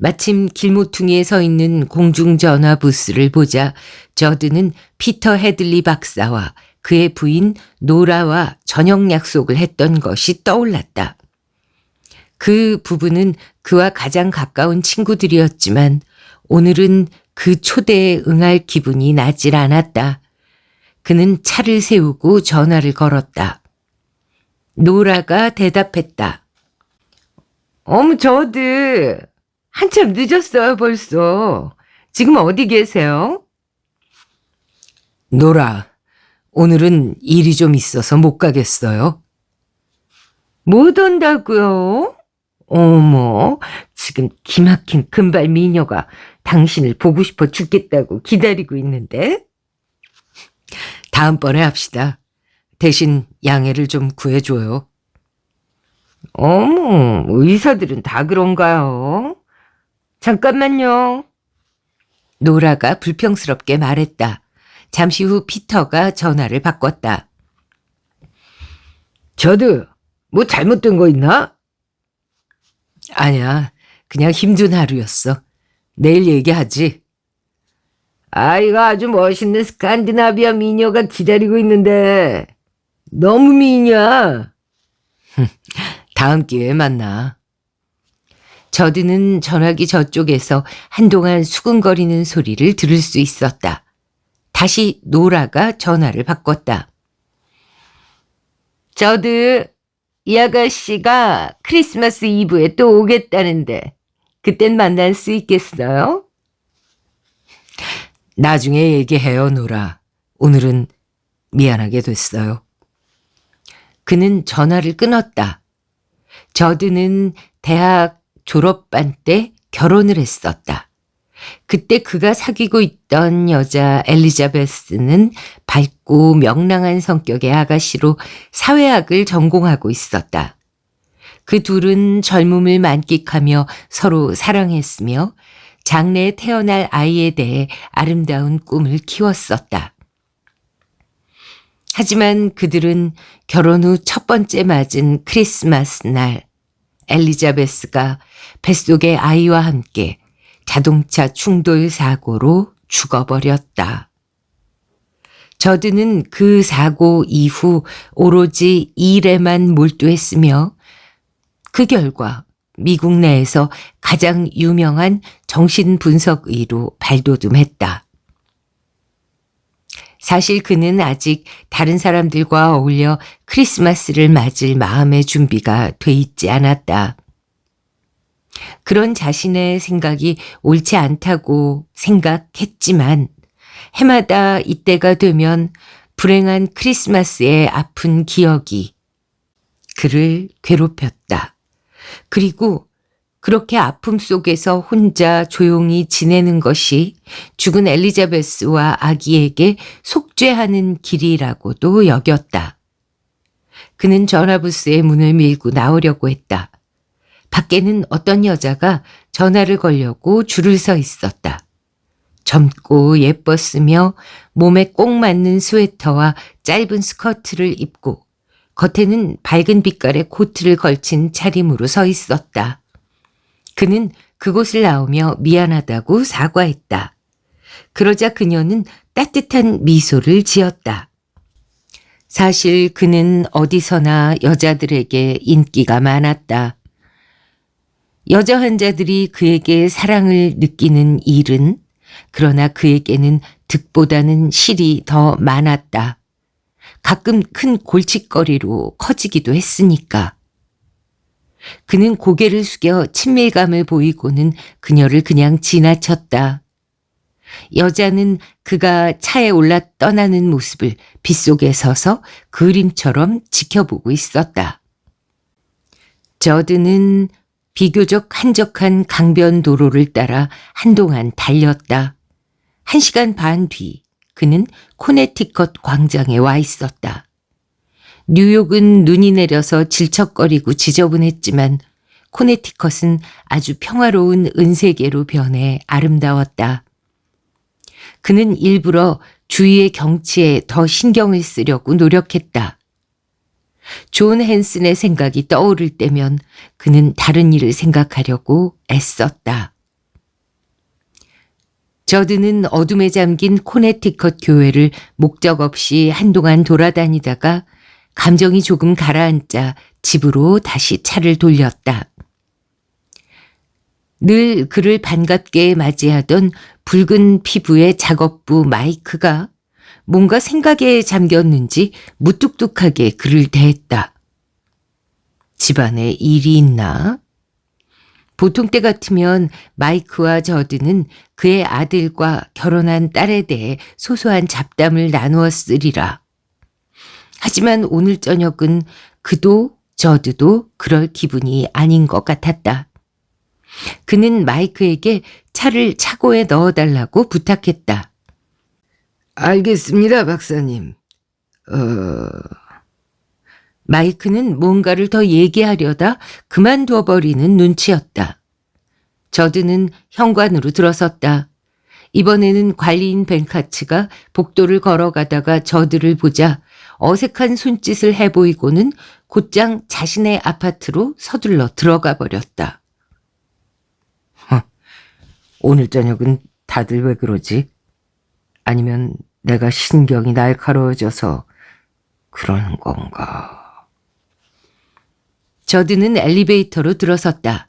Speaker 1: 마침 길모퉁이에 서 있는 공중전화 부스를 보자 저드는 피터 헤들리 박사와 그의 부인 노라와 저녁 약속을 했던 것이 떠올랐다. 그 부부는 그와 가장 가까운 친구들이었지만 오늘은 그 초대에 응할 기분이 나질 않았다. 그는 차를 세우고 전화를 걸었다. 노라가 대답했다. 어머, 저드. 한참 늦었어요, 벌써. 지금 어디 계세요? 노라, 오늘은 일이 좀 있어서 못 가겠어요. 못 온다고요? 어머, 지금 기막힌 금발 미녀가 당신을 보고 싶어 죽겠다고 기다리고 있는데? 다음번에 합시다. 대신 양해를 좀 구해줘요. 어머, 의사들은 다 그런가요? 잠깐만요. 노라가 불평스럽게 말했다. 잠시 후 피터가 전화를 바꿨다. 저드, 뭐 잘못된 거 있나? 아니야, 그냥 힘든 하루였어. 내일 얘기하지. 아이가 아주 멋있는 스칸디나비아 미녀가 기다리고 있는데 너무 미녀야. 다음 기회에 만나. 저드는 전화기 저쪽에서 한동안 수근거리는 소리를 들을 수 있었다. 다시 노라가 전화를 바꿨다. 저드, 이 아가씨가 크리스마스 이브에 또 오겠다는데 그땐 만날 수 있겠어요? 나중에 얘기해요, 노라. 오늘은 미안하게 됐어요. 그는 전화를 끊었다. 저드는 대학 졸업반 때 결혼을 했었다. 그때 그가 사귀고 있던 여자 엘리자베스는 밝고 명랑한 성격의 아가씨로 사회학을 전공하고 있었다. 그 둘은 젊음을 만끽하며 서로 사랑했으며 장래에 태어날 아이에 대해 아름다운 꿈을 키웠었다. 하지만 그들은 결혼 후 첫 번째 맞은 크리스마스 날 엘리자베스가 뱃속의 아이와 함께 자동차 충돌 사고로 죽어버렸다. 저드는 그 사고 이후 오로지 일에만 몰두했으며 그 결과 미국 내에서 가장 유명한 정신분석의로 발돋움했다. 사실 그는 아직 다른 사람들과 어울려 크리스마스를 맞을 마음의 준비가 돼 있지 않았다. 그런 자신의 생각이 옳지 않다고 생각했지만 해마다 이때가 되면 불행한 크리스마스의 아픈 기억이 그를 괴롭혔다. 그리고 그렇게 아픔 속에서 혼자 조용히 지내는 것이 죽은 엘리자베스와 아기에게 속죄하는 길이라고도 여겼다. 그는 전화부스의 문을 밀고 나오려고 했다. 밖에는 어떤 여자가 전화를 걸려고 줄을 서 있었다. 젊고 예뻤으며 몸에 꼭 맞는 스웨터와 짧은 스커트를 입고 겉에는 밝은 빛깔의 코트를 걸친 차림으로 서 있었다. 그는 그곳을 나오며 미안하다고 사과했다. 그러자 그녀는 따뜻한 미소를 지었다. 사실 그는 어디서나 여자들에게 인기가 많았다. 여자 환자들이 그에게 사랑을 느끼는 일은 그러나 그에게는 득보다는 실이 더 많았다. 가끔 큰 골칫거리로 커지기도 했으니까. 그는 고개를 숙여 친밀감을 보이고는 그녀를 그냥 지나쳤다. 여자는 그가 차에 올라 떠나는 모습을 빗속에 서서 그림처럼 지켜보고 있었다. 저드는 비교적 한적한 강변 도로를 따라 한동안 달렸다. 1시간 반 뒤 그는 코네티컷 광장에 와 있었다. 뉴욕은 눈이 내려서 질척거리고 지저분했지만 코네티컷은 아주 평화로운 은세계로 변해 아름다웠다. 그는 일부러 주위의 경치에 더 신경을 쓰려고 노력했다. 존 헨슨의 생각이 떠오를 때면 그는 다른 일을 생각하려고 애썼다. 저드는 어둠에 잠긴 코네티컷 교회를 목적 없이 한동안 돌아다니다가 감정이 조금 가라앉자 집으로 다시 차를 돌렸다. 늘 그를 반갑게 맞이하던 붉은 피부의 작업부 마이크가 뭔가 생각에 잠겼는지 무뚝뚝하게 그를 대했다. 집안에 일이 있나? 보통 때 같으면 마이크와 저드는 그의 아들과 결혼한 딸에 대해 소소한 잡담을 나누었으리라. 하지만 오늘 저녁은 그도 저드도 그럴 기분이 아닌 것 같았다. 그는 마이크에게 차를 차고에 넣어달라고 부탁했다.
Speaker 2: 알겠습니다, 박사님.
Speaker 1: 마이크는 뭔가를 더 얘기하려다 그만둬버리는 눈치였다. 저드는 현관으로 들어섰다. 이번에는 관리인 벤카츠가 복도를 걸어가다가 저드를 보자 어색한 손짓을 해보이고는 곧장 자신의 아파트로 서둘러 들어가 버렸다. 오늘 저녁은 다들 왜 그러지? 아니면 내가 신경이 날카로워져서 그러는 건가? 저드는 엘리베이터로 들어섰다.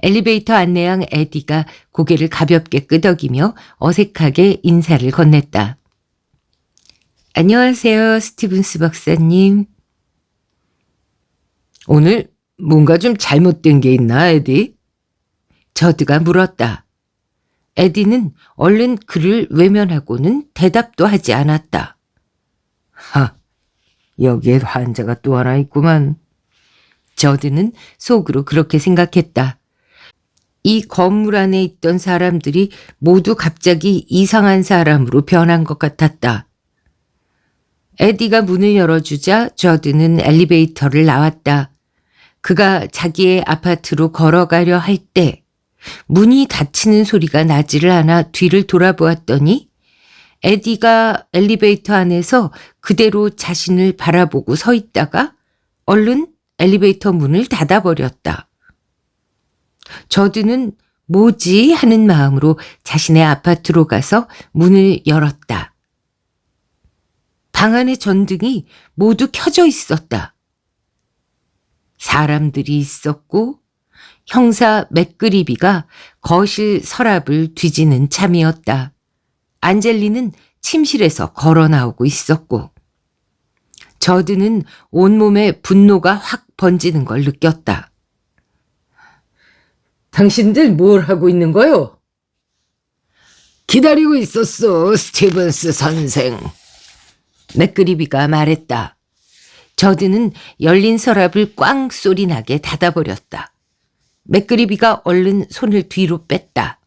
Speaker 1: 엘리베이터 안내양 에디가 고개를 가볍게 끄덕이며 어색하게 인사를 건넸다. 안녕하세요, 스티븐스 박사님.
Speaker 2: 오늘 뭔가 좀 잘못된 게 있나, 에디?
Speaker 1: 저드가 물었다. 에디는 얼른 그를 외면하고는 대답도 하지 않았다.
Speaker 2: 여기에 환자가 또 하나 있구만.
Speaker 1: 저드는 속으로 그렇게 생각했다. 이 건물 안에 있던 사람들이 모두 갑자기 이상한 사람으로 변한 것 같았다. 에디가 문을 열어주자 저드는 엘리베이터를 나왔다. 그가 자기의 아파트로 걸어가려 할 때 문이 닫히는 소리가 나지를 않아 뒤를 돌아보았더니 에디가 엘리베이터 안에서 그대로 자신을 바라보고 서 있다가 얼른 엘리베이터 문을 닫아버렸다. 저드는 뭐지 하는 마음으로 자신의 아파트로 가서 문을 열었다. 방 안의 전등이 모두 켜져 있었다. 사람들이 있었고 형사 맥그리비가 거실 서랍을 뒤지는 참이었다. 안젤리는 침실에서 걸어 나오고 있었고 저드는 온몸에 분노가 확 번지는 걸 느꼈다.
Speaker 2: 당신들 뭘 하고 있는 거요?
Speaker 3: 기다리고 있었어, 스티븐스 선생.
Speaker 1: 맥그리비가 말했다. 저드는 열린 서랍을 꽝 소리 나게 닫아버렸다. 맥그리비가 얼른 손을 뒤로 뺐다.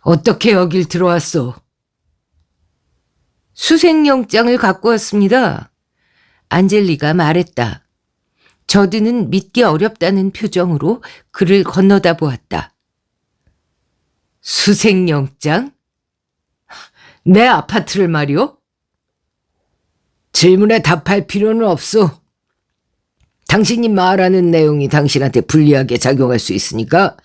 Speaker 2: 어떻게 여길 들어왔소?
Speaker 1: 수색영장을 갖고 왔습니다. 안젤리가 말했다. 저드는 믿기 어렵다는 표정으로 그를 건너다 보았다.
Speaker 2: 수색영장? 내 아파트를 말이오?
Speaker 3: 질문에 답할 필요는 없어. 당신이 말하는 내용이 당신한테 불리하게 작용할 수 있으니까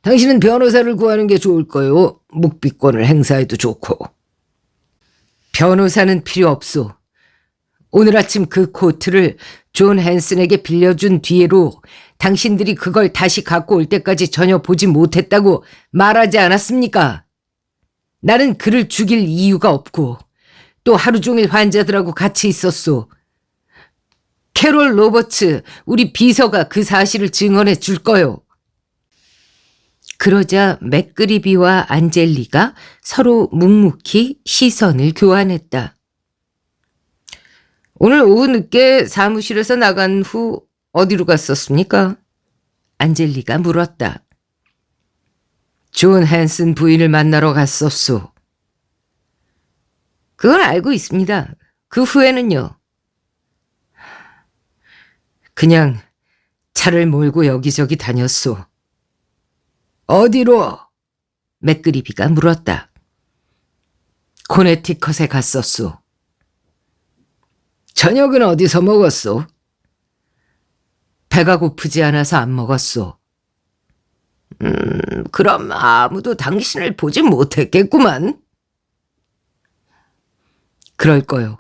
Speaker 3: 당신은 변호사를 구하는 게 좋을 거요. 묵비권을 행사해도 좋고.
Speaker 2: 변호사는 필요 없소. 오늘 아침 그 코트를 존 헨슨에게 빌려준 뒤로 당신들이 그걸 다시 갖고 올 때까지 전혀 보지 못했다고 말하지 않았습니까? 나는 그를 죽일 이유가 없고 또 하루 종일 환자들하고 같이 있었소. 캐롤 로버츠, 우리 비서가 그 사실을 증언해 줄 거요.
Speaker 1: 그러자 맥그리비와 안젤리가 서로 묵묵히 시선을 교환했다.
Speaker 2: 오늘 오후 늦게 사무실에서 나간 후 어디로 갔었습니까?
Speaker 1: 안젤리가 물었다.
Speaker 2: 존 헨슨 부인을 만나러 갔었소.
Speaker 1: 그건 알고 있습니다. 그 후에는요?
Speaker 2: 그냥 차를 몰고 여기저기 다녔소.
Speaker 3: 어디로?
Speaker 1: 맥그리비가 물었다.
Speaker 2: 코네티컷에 갔었소.
Speaker 3: 저녁은 어디서 먹었소?
Speaker 2: 배가 고프지 않아서 안 먹었소.
Speaker 3: 그럼 아무도 당신을 보지 못했겠구만.
Speaker 2: 그럴 거요.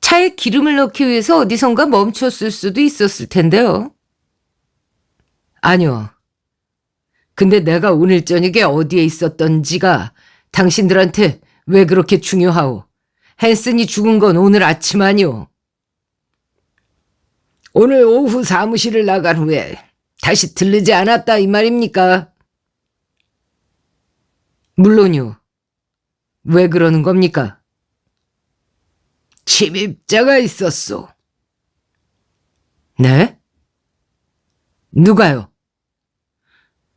Speaker 1: 차에 기름을 넣기 위해서 어디선가 멈췄을 수도 있었을 텐데요.
Speaker 2: 아니요. 근데 내가 오늘 저녁에 어디에 있었던지가 당신들한테 왜 그렇게 중요하오? 헨슨이 죽은 건 오늘 아침 아니오.
Speaker 3: 오늘 오후 사무실을 나간 후에 다시 들르지 않았다 이 말입니까?
Speaker 2: 물론이오. 왜 그러는 겁니까?
Speaker 3: 침입자가 있었소.
Speaker 2: 네? 누가요?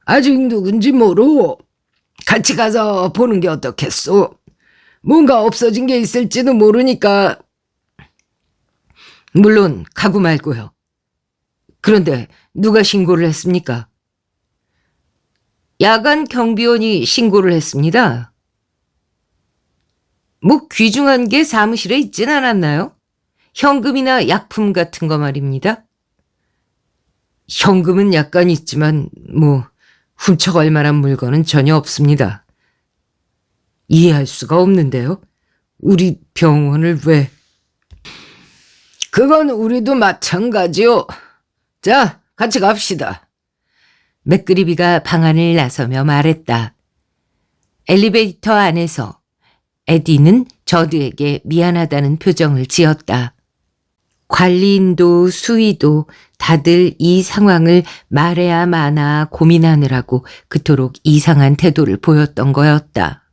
Speaker 3: 아직 누군지 모르고 같이 가서 보는 게 어떻겠소? 뭔가 없어진 게 있을지도 모르니까.
Speaker 2: 물론 가구 말고요. 그런데 누가 신고를 했습니까?
Speaker 1: 야간 경비원이 신고를 했습니다. 뭐 귀중한 게 사무실에 있진 않았나요? 현금이나 약품 같은 거 말입니다.
Speaker 2: 현금은 약간 있지만 훔쳐갈 만한 물건은 전혀 없습니다. 이해할 수가 없는데요. 우리 병원을 왜...
Speaker 3: 그건 우리도 마찬가지요. 자, 같이 갑시다.
Speaker 1: 맥그리비가 방 안을 나서며 말했다. 엘리베이터 안에서 에디는 저드에게 미안하다는 표정을 지었다. 관리인도 수의도 다들 이 상황을 말해야 마나 고민하느라고 그토록 이상한 태도를 보였던 거였다.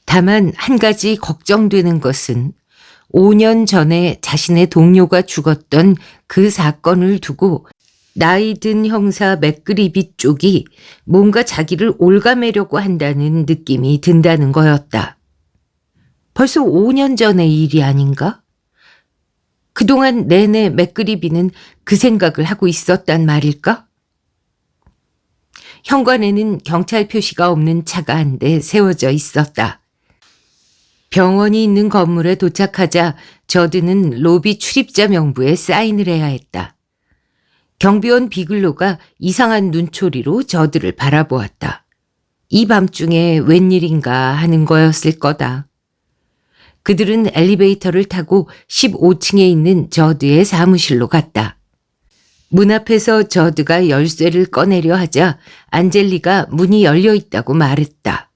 Speaker 1: 다만 한 가지 걱정되는 것은 5년 전에 자신의 동료가 죽었던 그 사건을 두고 나이 든 형사 맥그리비 쪽이 뭔가 자기를 옭아매려고 한다는 느낌이 든다는 거였다. 벌써 5년 전의 일이 아닌가? 그동안 내내 맥그리비는 그 생각을 하고 있었단 말일까? 현관에는 경찰 표시가 없는 차가 한 대 세워져 있었다. 병원이 있는 건물에 도착하자 저드는 로비 출입자 명부에 사인을 해야 했다. 경비원 비글로가 이상한 눈초리로 저드를 바라보았다. 이 밤중에 웬일인가 하는 거였을 거다. 그들은 엘리베이터를 타고 15층에 있는 저드의 사무실로 갔다. 문 앞에서 저드가 열쇠를 꺼내려 하자 안젤리가 문이 열려 있다고 말했다.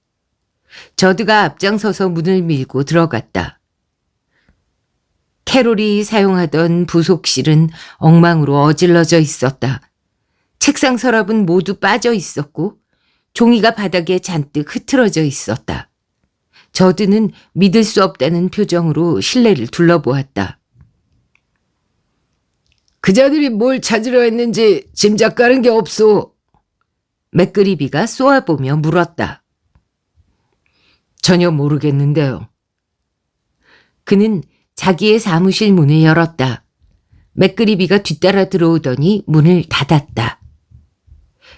Speaker 1: 저드가 앞장서서 문을 밀고 들어갔다. 캐롤이 사용하던 부속실은 엉망으로 어질러져 있었다. 책상 서랍은 모두 빠져 있었고 종이가 바닥에 잔뜩 흐트러져 있었다. 저드는 믿을 수 없다는 표정으로 실내를 둘러보았다.
Speaker 3: 그자들이 뭘 찾으려 했는지 짐작 가는 게 없소.
Speaker 1: 맥그리비가 쏘아보며 물었다.
Speaker 2: 전혀 모르겠는데요.
Speaker 1: 그는 자기의 사무실 문을 열었다. 맥그리비가 뒤따라 들어오더니 문을 닫았다.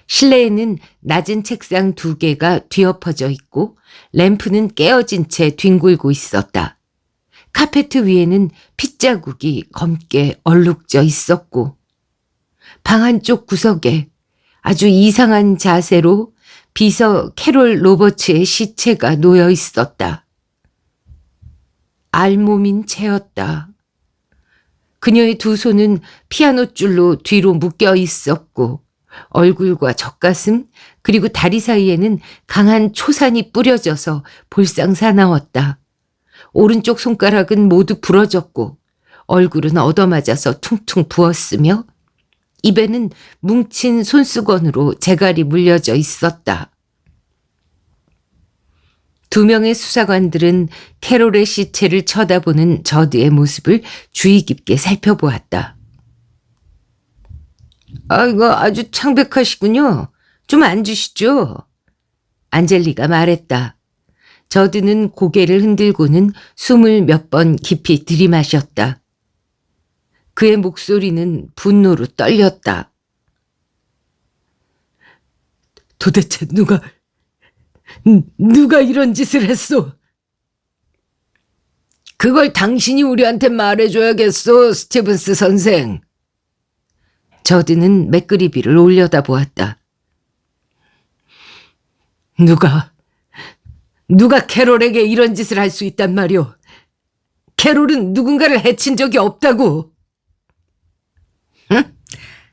Speaker 1: 실내에는 낮은 책상 2개가 뒤엎어져 있고 램프는 깨어진 채 뒹굴고 있었다. 카페트 위에는 핏자국이 검게 얼룩져 있었고 방 한쪽 구석에 아주 이상한 자세로 비서 캐롤 로버츠의 시체가 놓여 있었다. 알몸인 채였다. 그녀의 2 손은 피아노 줄로 뒤로 묶여 있었고 얼굴과 젖가슴 그리고 다리 사이에는 강한 초산이 뿌려져서 볼상사나웠다. 오른쪽 손가락은 모두 부러졌고 얼굴은 얻어맞아서 퉁퉁 부었으며 입에는 뭉친 손수건으로 재갈이 물려져 있었다. 2명의 수사관들은 캐롤의 시체를 쳐다보는 저드의 모습을 주의 깊게 살펴보았다.
Speaker 2: 이거 아주 창백하시군요. 좀 앉으시죠.
Speaker 1: 안젤리가 말했다. 저드는 고개를 흔들고는 숨을 몇 번 깊이 들이마셨다. 그의 목소리는 분노로 떨렸다.
Speaker 3: 도대체 누가 이런 짓을 했소? 그걸 당신이 우리한테 말해줘야겠소, 스티븐스 선생.
Speaker 1: 저드는 맥그리비를 올려다보았다.
Speaker 3: 누가 캐롤에게 이런 짓을 할 수 있단 말이오. 캐롤은 누군가를 해친 적이 없다고.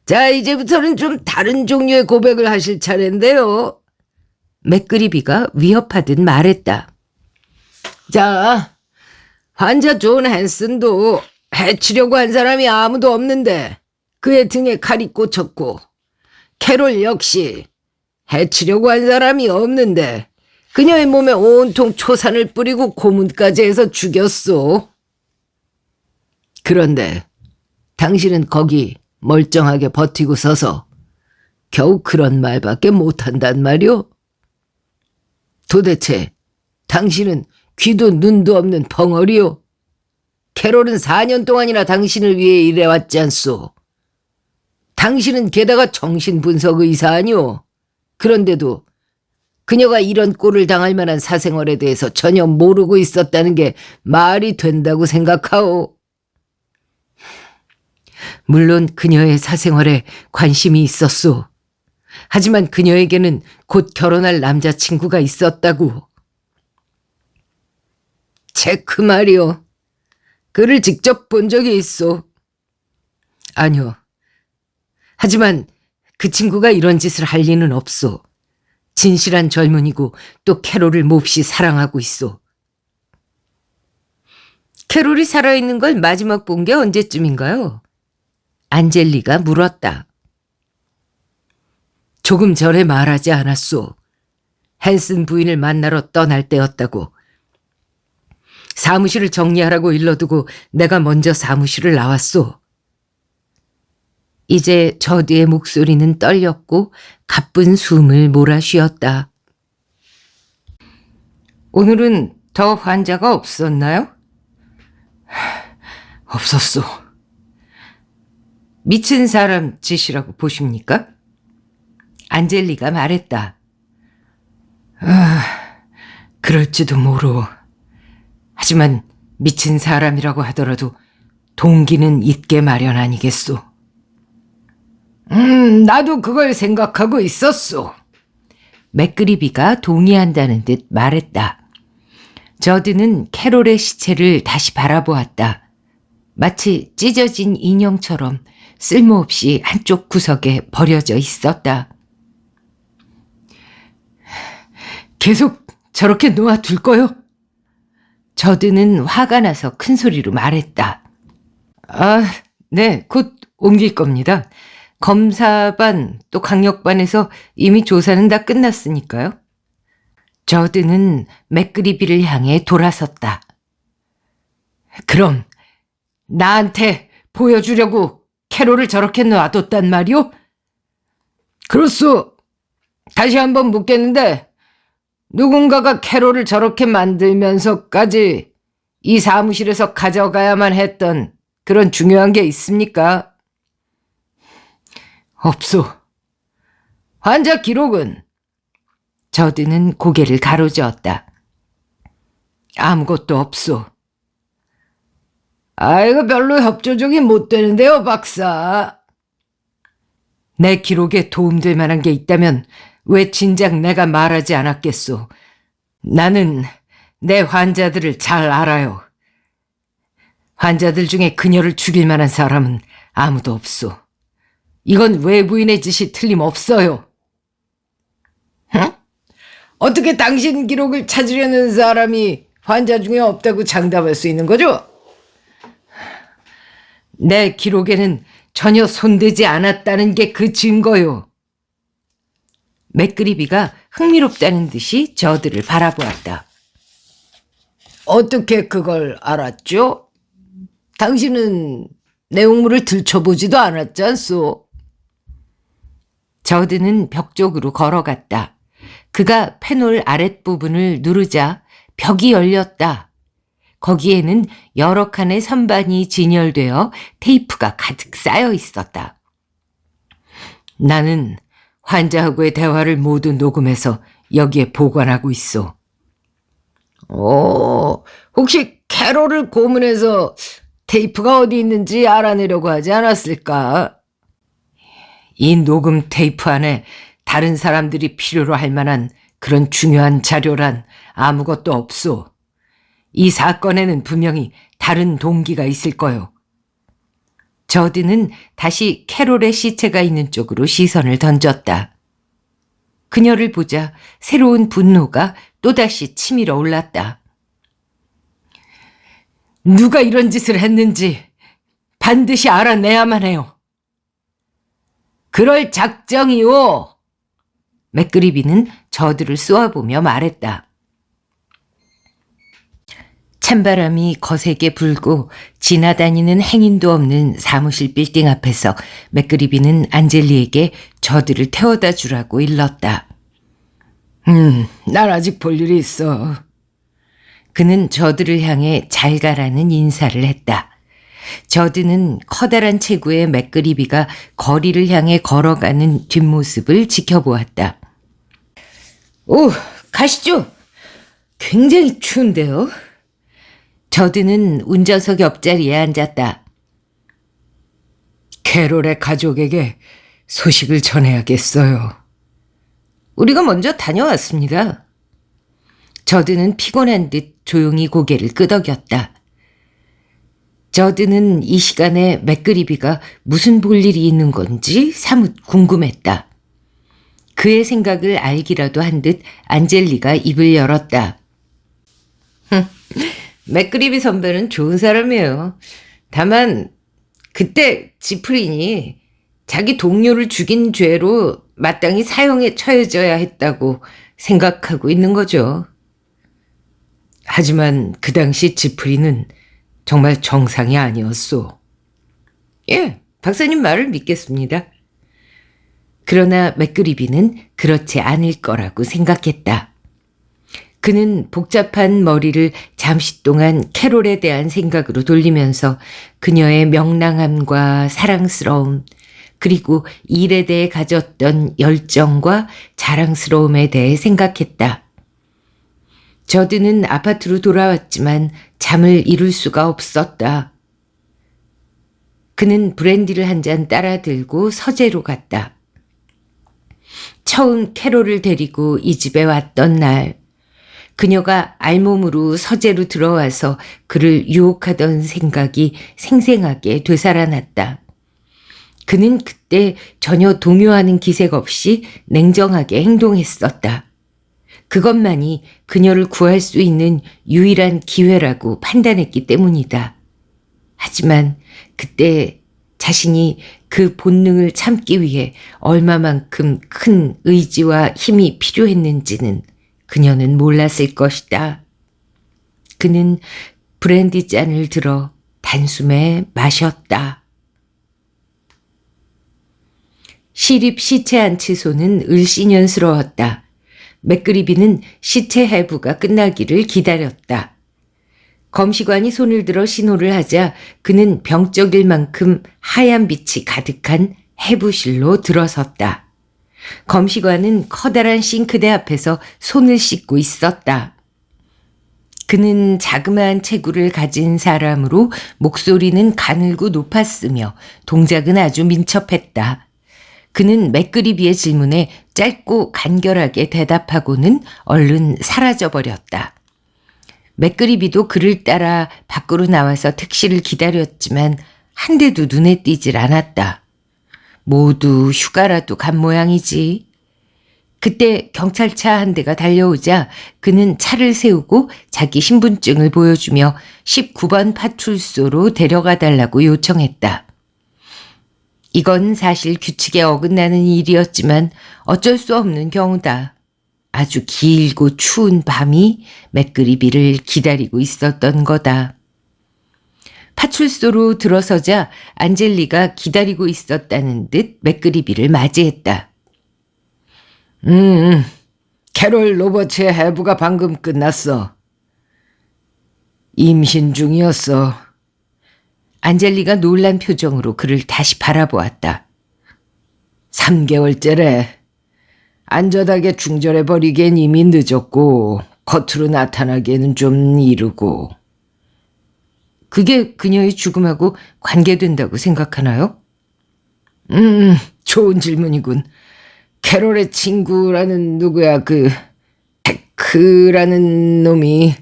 Speaker 3: 자, 이제부터는 좀 다른 종류의 고백을 하실 차례인데요.
Speaker 1: 맥그리비가 위협하듯 말했다.
Speaker 3: 자, 환자 존 헨슨도 해치려고 한 사람이 아무도 없는데 그의 등에 칼이 꽂혔고 캐롤 역시 해치려고 한 사람이 없는데 그녀의 몸에 온통 초산을 뿌리고 고문까지 해서 죽였소. 그런데 당신은 거기 멀쩡하게 버티고 서서 겨우 그런 말밖에 못한단 말이오. 도대체 당신은 귀도 눈도 없는 벙어리요. 캐롤은 4년 동안이나 당신을 위해 일해왔지 않소. 당신은 게다가 정신분석 의사 아니오. 그런데도 그녀가 이런 꼴을 당할 만한 사생활에 대해서 전혀 모르고 있었다는 게 말이 된다고 생각하오.
Speaker 1: 물론 그녀의 사생활에 관심이 있었소. 하지만 그녀에게는 곧 결혼할 남자친구가 있었다고.
Speaker 3: 체크 말이오. 그를 직접 본 적이 있소.
Speaker 1: 아니요. 하지만 그 친구가 이런 짓을 할 리는 없소. 진실한 젊은이고 또 캐롤을 몹시 사랑하고 있소. 캐롤이 살아있는 걸 마지막 본 게 언제쯤인가요? 안젤리가 물었다. 조금 전에 말하지 않았소. 헨슨 부인을 만나러 떠날 때였다고. 사무실을 정리하라고 일러두고 내가 먼저 사무실을 나왔소. 이제 저드의 목소리는 떨렸고 가쁜 숨을 몰아쉬었다. 오늘은 더 환자가 없었나요?
Speaker 3: 없었소.
Speaker 1: 미친 사람 짓이라고 보십니까? 안젤리가 말했다.
Speaker 3: 그럴지도 모르오.
Speaker 1: 하지만 미친 사람이라고 하더라도 동기는 있게 마련 아니겠소.
Speaker 3: 나도 그걸 생각하고 있었소.
Speaker 1: 맥그리비가 동의한다는 듯 말했다. 저드는 캐롤의 시체를 다시 바라보았다. 마치 찢어진 인형처럼 쓸모없이 한쪽 구석에 버려져 있었다.
Speaker 2: 계속 저렇게 놓아둘 거요?
Speaker 1: 저드는 화가 나서 큰 소리로 말했다.
Speaker 2: 네, 곧 옮길 겁니다. 검사반 또 강력반에서 이미 조사는 다 끝났으니까요.
Speaker 1: 저드는 맥그리비를 향해 돌아섰다.
Speaker 2: 그럼 나한테 보여주려고 캐롤을 저렇게 놔뒀단 말이오? 그렇소. 다시 한번 묻겠는데 누군가가 캐롤을 저렇게 만들면서까지 이 사무실에서 가져가야만 했던 그런 중요한 게 있습니까? 없소. 환자 기록은?
Speaker 1: 저드는 고개를 가로저었다.
Speaker 2: 아무것도 없소. 이거 별로 협조적이 못 되는데요, 박사. 내 기록에 도움될 만한 게 있다면 왜 진작 내가 말하지 않았겠소. 나는 내 환자들을 잘 알아요. 환자들 중에 그녀를 죽일 만한 사람은 아무도 없소. 이건 외부인의 짓이 틀림없어요. 응? 어떻게 당신 기록을 찾으려는 사람이 환자 중에 없다고 장담할 수 있는 거죠? 내 기록에는 전혀 손대지 않았다는 게 그 증거요.
Speaker 1: 맥그리비가 흥미롭다는 듯이 저드를 바라보았다.
Speaker 2: 어떻게 그걸 알았죠? 당신은 내용물을 들춰보지도 않았지 않소?
Speaker 1: 저드는 벽 쪽으로 걸어갔다. 그가 페놀 아랫부분을 누르자 벽이 열렸다. 거기에는 여러 칸의 선반이 진열되어 테이프가 가득 쌓여 있었다.
Speaker 2: 나는 환자하고의 대화를 모두 녹음해서 여기에 보관하고 있어. 혹시 캐롤을 고문해서 테이프가 어디 있는지 알아내려고 하지 않았을까? 이 녹음 테이프 안에 다른 사람들이 필요로 할 만한 그런 중요한 자료란 아무것도 없소. 이 사건에는 분명히 다른 동기가 있을 거요.
Speaker 1: 저드는 다시 캐롤의 시체가 있는 쪽으로 시선을 던졌다. 그녀를 보자 새로운 분노가 또다시 치밀어 올랐다.
Speaker 2: 누가 이런 짓을 했는지 반드시 알아내야만 해요. 그럴 작정이요.
Speaker 1: 맥그리비는 저드를 쏘아보며 말했다. 찬바람이 거세게 불고 지나다니는 행인도 없는 사무실 빌딩 앞에서 맥그리비는 안젤리에게 저드를 태워다 주라고 일렀다.
Speaker 2: 난 아직 볼 일이 있어.
Speaker 1: 그는 저드를 향해 잘 가라는 인사를 했다. 저드는 커다란 체구의 맥그리비가 거리를 향해 걸어가는 뒷모습을 지켜보았다.
Speaker 2: 가시죠. 굉장히 추운데요.
Speaker 1: 저드는 운전석 옆자리에 앉았다.
Speaker 2: 캐롤의 가족에게 소식을 전해야겠어요.
Speaker 1: 우리가 먼저 다녀왔습니다. 저드는 피곤한 듯 조용히 고개를 끄덕였다. 저드는 이 시간에 맥그리비가 무슨 볼 일이 있는 건지 사뭇 궁금했다. 그의 생각을 알기라도 한 듯 안젤리가 입을 열었다. 맥그리비 선배는 좋은 사람이에요. 다만 그때 지프린이 자기 동료를 죽인 죄로 마땅히 사형에 처해져야 했다고 생각하고 있는 거죠. 하지만 그 당시 지프린은 정말 정상이 아니었소. 예, 박사님 말을 믿겠습니다. 그러나 맥그리비는 그렇지 않을 거라고 생각했다. 그는 복잡한 머리를 잠시 동안 캐롤에 대한 생각으로 돌리면서 그녀의 명랑함과 사랑스러움, 그리고 일에 대해 가졌던 열정과 자랑스러움에 대해 생각했다. 저드는 아파트로 돌아왔지만 잠을 이룰 수가 없었다. 그는 브랜디를 한 잔 따라 들고 서재로 갔다. 처음 캐롤을 데리고 이 집에 왔던 날, 그녀가 알몸으로 서재로 들어와서 그를 유혹하던 생각이 생생하게 되살아났다. 그는 그때 전혀 동요하는 기색 없이 냉정하게 행동했었다. 그것만이 그녀를 구할 수 있는 유일한 기회라고 판단했기 때문이다. 하지만 그때 자신이 그 본능을 참기 위해 얼마만큼 큰 의지와 힘이 필요했는지는 그녀는 몰랐을 것이다. 그는 브랜디 잔을 들어 단숨에 마셨다. 시립 시체 안치소는 을씨년스러웠다. 맥그리비는 시체 해부가 끝나기를 기다렸다. 검시관이 손을 들어 신호를 하자 그는 병적일 만큼 하얀 빛이 가득한 해부실로 들어섰다. 검시관은 커다란 싱크대 앞에서 손을 씻고 있었다. 그는 자그마한 체구를 가진 사람으로 목소리는 가늘고 높았으며 동작은 아주 민첩했다. 그는 맥그리비의 질문에 짧고 간결하게 대답하고는 얼른 사라져버렸다. 맥그리비도 그를 따라 밖으로 나와서 택시를 기다렸지만 한 대도 눈에 띄질 않았다. 모두 휴가라도 간 모양이지. 그때 경찰차 한 대가 달려오자 그는 차를 세우고 자기 신분증을 보여주며 19번 파출소로 데려가 달라고 요청했다. 이건 사실 규칙에 어긋나는 일이었지만 어쩔 수 없는 경우다. 아주 길고 추운 밤이 맥그리비를 기다리고 있었던 거다. 파출소로 들어서자 안젤리가 기다리고 있었다는 듯 맥그리비를 맞이했다.
Speaker 3: 캐롤 로버츠의 해부가 방금 끝났어. 임신 중이었어.
Speaker 1: 안젤리가 놀란 표정으로 그를 다시 바라보았다.
Speaker 3: 3개월째래. 안전하게 중절해버리기엔 이미 늦었고 겉으로 나타나기에는 좀 이르고.
Speaker 1: 그게 그녀의 죽음하고 관계된다고 생각하나요?
Speaker 3: 좋은 질문이군. 캐롤의 친구라는 누구야, 테크라는 놈이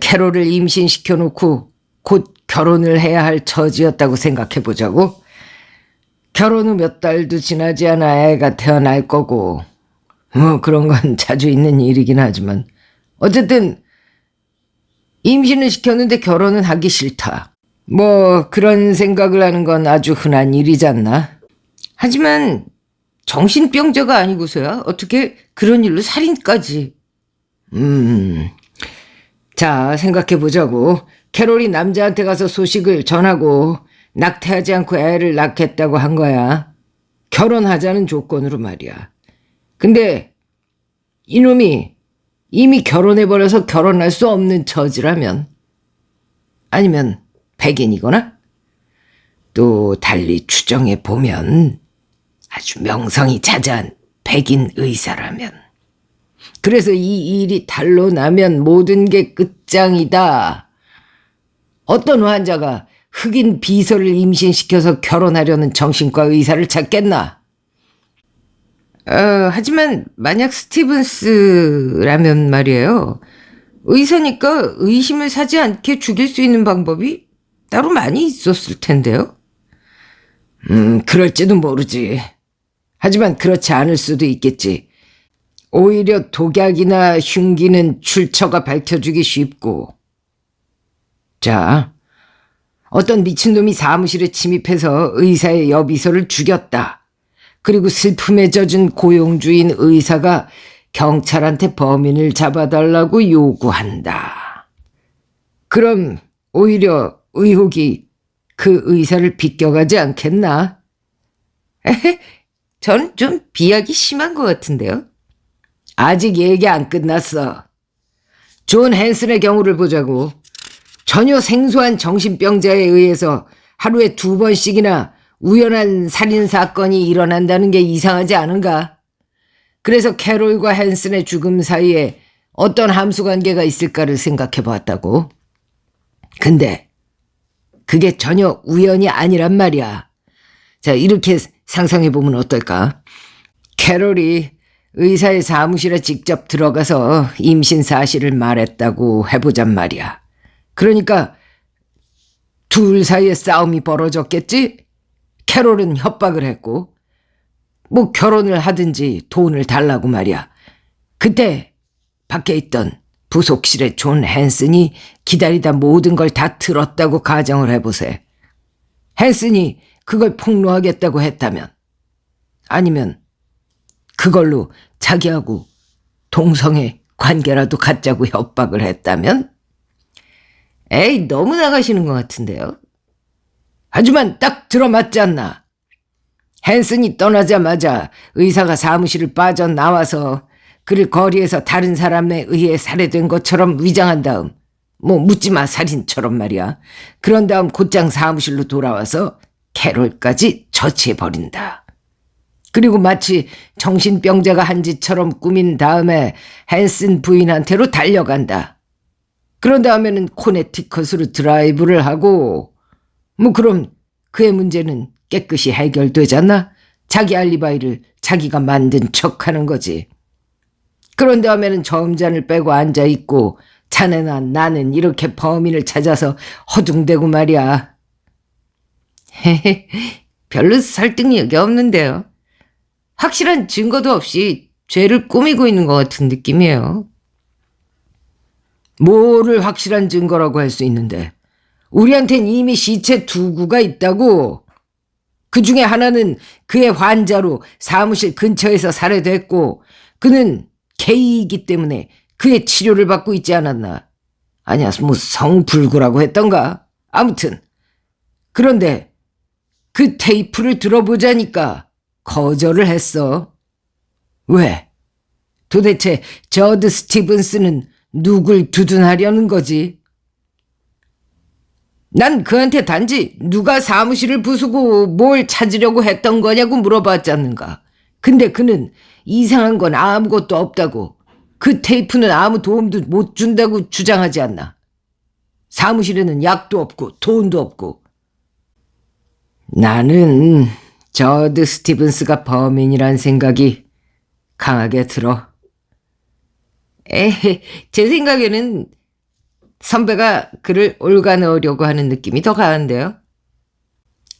Speaker 3: 캐롤을 임신시켜놓고 곧 결혼을 해야 할 처지였다고 생각해보자고. 결혼 후 몇 달도 지나지 않아 애가 태어날 거고, 뭐 그런 건 자주 있는 일이긴 하지만 어쨌든 임신을 시켰는데 결혼은 하기 싫다. 뭐 그런 생각을 하는 건 아주 흔한 일이잖나.
Speaker 1: 하지만 정신병자가 아니고서야 어떻게 그런 일로 살인까지.
Speaker 3: 자, 생각해보자고. 캐롤이 남자한테 가서 소식을 전하고 낙태하지 않고 애를 낳겠다고 한 거야. 결혼하자는 조건으로 말이야. 근데 이놈이 이미 결혼해버려서 결혼할 수 없는 처지라면, 아니면 백인이거나 또 달리 추정해보면 아주 명성이 자자한 백인 의사라면, 그래서 이 일이 달로 나면 모든 게 끝장이다. 어떤 환자가 흑인 비서를 임신시켜서 결혼하려는 정신과 의사를 찾겠나?
Speaker 1: 하지만 만약 스티븐스라면 말이에요. 의사니까 의심을 사지 않게 죽일 수 있는 방법이 따로 많이 있었을 텐데요.
Speaker 3: 그럴지도 모르지. 하지만 그렇지 않을 수도 있겠지. 오히려 독약이나 흉기는 출처가 밝혀주기 쉽고. 자, 어떤 미친놈이 사무실에 침입해서 의사의 여비서를 죽였다. 그리고 슬픔에 젖은 고용주인 의사가 경찰한테 범인을 잡아달라고 요구한다. 그럼 오히려 의혹이 그 의사를 비껴가지 않겠나?
Speaker 1: 전 좀 비약이 심한 것 같은데요.
Speaker 3: 아직 얘기 안 끝났어. 존 헨슨의 경우를 보자고. 전혀 생소한 정신병자에 의해서 하루에 2번씩이나 우연한 살인사건이 일어난다는 게 이상하지 않은가? 그래서 캐롤과 헨슨의 죽음 사이에 어떤 함수관계가 있을까를 생각해 보았다고. 근데 그게 전혀 우연이 아니란 말이야. 자, 이렇게 상상해 보면 어떨까? 캐롤이 의사의 사무실에 직접 들어가서 임신 사실을 말했다고 해보잔 말이야. 그러니까 둘 사이에 싸움이 벌어졌겠지? 캐롤은 협박을 했고 뭐 결혼을 하든지 돈을 달라고 말이야. 그때 밖에 있던 부속실의 존 헨슨이 기다리다 모든 걸 다 들었다고 가정을 해보세. 헨슨이 그걸 폭로하겠다고 했다면, 아니면 그걸로 자기하고 동성애 관계라도 갖자고 협박을 했다면? 에이, 너무 나가시는 것 같은데요. 하지만 딱 들어맞지 않나. 헨슨이 떠나자마자 의사가 사무실을 빠져나와서 그를 거리에서 다른 사람에 의해 살해된 것처럼 위장한 다음, 뭐 묻지마 살인처럼 말이야. 그런 다음 곧장 사무실로 돌아와서 캐롤까지 처치해버린다. 그리고 마치 정신병자가 한 짓처럼 꾸민 다음에 헨슨 부인한테로 달려간다. 그런 다음에는 코네티컷으로 드라이브를 하고, 뭐 그럼 그의 문제는 깨끗이 해결되잖아. 자기 알리바이를 자기가 만든 척하는 거지. 그런 다음에는 저음잔을 빼고 앉아있고 자네나 나는 이렇게 범인을 찾아서 허둥대고 말이야. 헤헤, 별로 설득력이 없는데요. 확실한 증거도 없이 죄를 꾸미고 있는 것 같은 느낌이에요. 뭐를 확실한 증거라고 할 수 있는데, 우리한텐 이미 시체 2구가 있다고. 그 중에 하나는 그의 환자로 사무실 근처에서 살해됐고, 그는 게이이기 때문에 그의 치료를 받고 있지 않았나. 아니야, 뭐 성불구라고 했던가. 아무튼 그런데 그 테이프를 들어보자니까 거절을 했어. 왜? 도대체 저드 스티븐스는 누굴 두둔하려는 거지? 난 그한테 단지 누가 사무실을 부수고 뭘 찾으려고 했던 거냐고 물어봤지 않는가. 근데 그는 이상한 건 아무것도 없다고, 그 테이프는 아무 도움도 못 준다고 주장하지 않나. 사무실에는 약도 없고 돈도 없고. 나는 저드 스티븐스가 범인이란 생각이 강하게 들어. 에헤, 제 생각에는 선배가 그를 올가넣으려고 하는 느낌이 더 강한데요.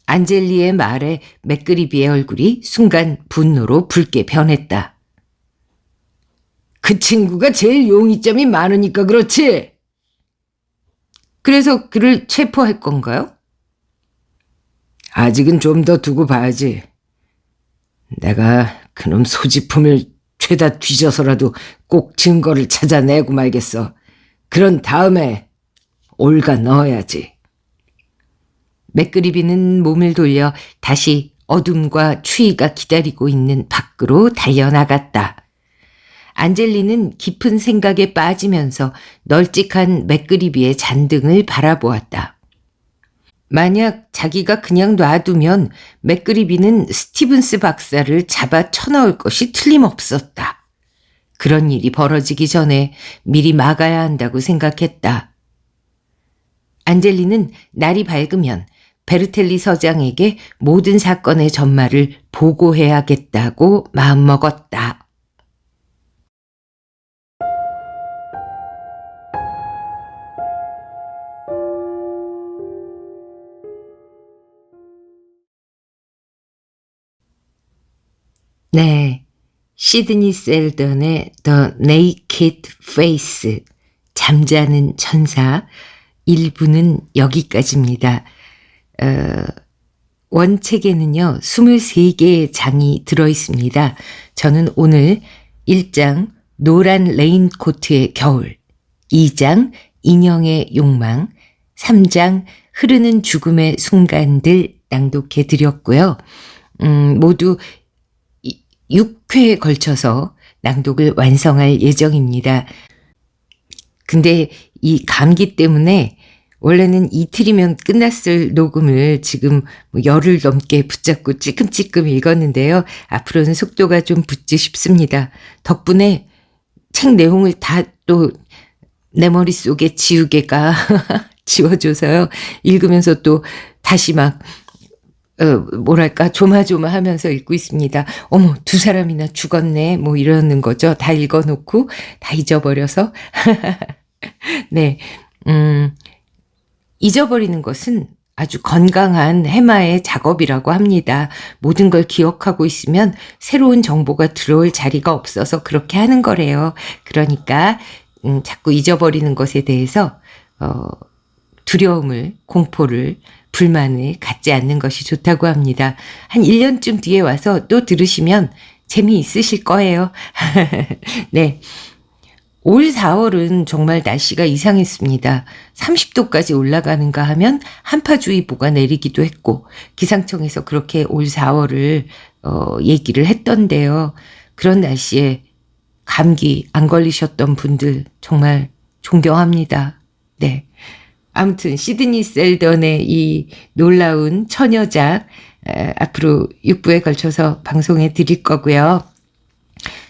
Speaker 3: 안젤리의 말에 맥그리비의 얼굴이 순간 분노로 붉게 변했다. 그 친구가 제일 용의점이 많으니까 그렇지. 그래서 그를 체포할 건가요? 아직은 좀 더 두고 봐야지. 내가 그놈 소지품을 죄다 뒤져서라도 꼭 증거를 찾아내고 말겠어. 그런 다음에 올가 넣어야지. 맥그리비는 몸을 돌려 다시 어둠과 추위가 기다리고 있는 밖으로 달려나갔다. 안젤리는 깊은 생각에 빠지면서 널찍한 맥그리비의 잔등을 바라보았다. 만약 자기가 그냥 놔두면 맥그리비는 스티븐스 박사를 잡아 쳐넣을 것이 틀림없었다. 그런 일이 벌어지기 전에 미리 막아야 한다고 생각했다. 안젤리는 날이 밝으면 베르텔리 서장에게 모든 사건의 전말을 보고해야겠다고 마음먹었다. 네, 시드니 셀던의 The Naked Face, 잠자는 천사 1부는 여기까지입니다. 원책에는요 23개의 장이 들어있습니다. 저는 오늘 1장 노란 레인코트의 겨울, 2장 인형의 욕망, 3장 흐르는 죽음의 순간들 낭독해 드렸고요. 모두 6회에 걸쳐서 낭독을 완성할 예정입니다. 근데 이 감기 때문에 원래는 이틀이면 끝났을 녹음을 지금 열흘 넘게 붙잡고 찌끔찌끔 읽었는데요. 앞으로는 속도가 좀 붙지 싶습니다. 덕분에 책 내용을 다 또 내 머릿속에 지우개가 지워줘서요. 읽으면서 또 다시 막
Speaker 1: 뭐랄까, 조마조마하면서 읽고 있습니다. 어머, 두 사람이나 죽었네. 뭐 이러는 거죠. 다 읽어놓고 다 잊어버려서. 네, 잊어버리는 것은 아주 건강한 해마의 작업이라고 합니다. 모든 걸 기억하고 있으면 새로운 정보가 들어올 자리가 없어서 그렇게 하는 거래요. 그러니까 자꾸 잊어버리는 것에 대해서 두려움을, 공포를, 불만을 갖지 않는 것이 좋다고 합니다. 한 1년쯤 뒤에 와서 또 들으시면 재미있으실 거예요. 네. 올 4월은 정말 날씨가 이상했습니다. 30도까지 올라가는가 하면 한파주의보가 내리기도 했고 기상청에서 그렇게 올 4월을 얘기를 했던데요. 그런 날씨에 감기 안 걸리셨던 분들 정말 존경합니다. 네. 아무튼 시드니 셀던의 이 놀라운 처녀작 앞으로 6부에 걸쳐서 방송해 드릴 거고요.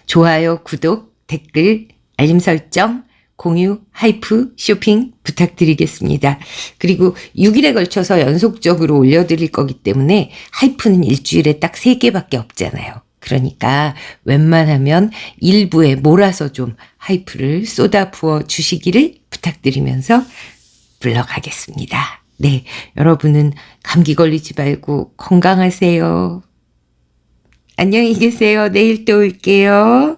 Speaker 1: 좋아요, 구독, 댓글, 알림 설정, 공유, 하이프, 쇼핑 부탁드리겠습니다. 그리고 6일에 걸쳐서 연속적으로 올려드릴 거기 때문에 하이프는 일주일에 딱 3개밖에 없잖아요. 그러니까 웬만하면 일부에 몰아서 좀 하이프를 쏟아 부어 주시기를 부탁드리면서 물러가겠습니다. 네, 여러분은 감기 걸리지 말고 건강하세요. 안녕히 계세요. 내일 또 올게요.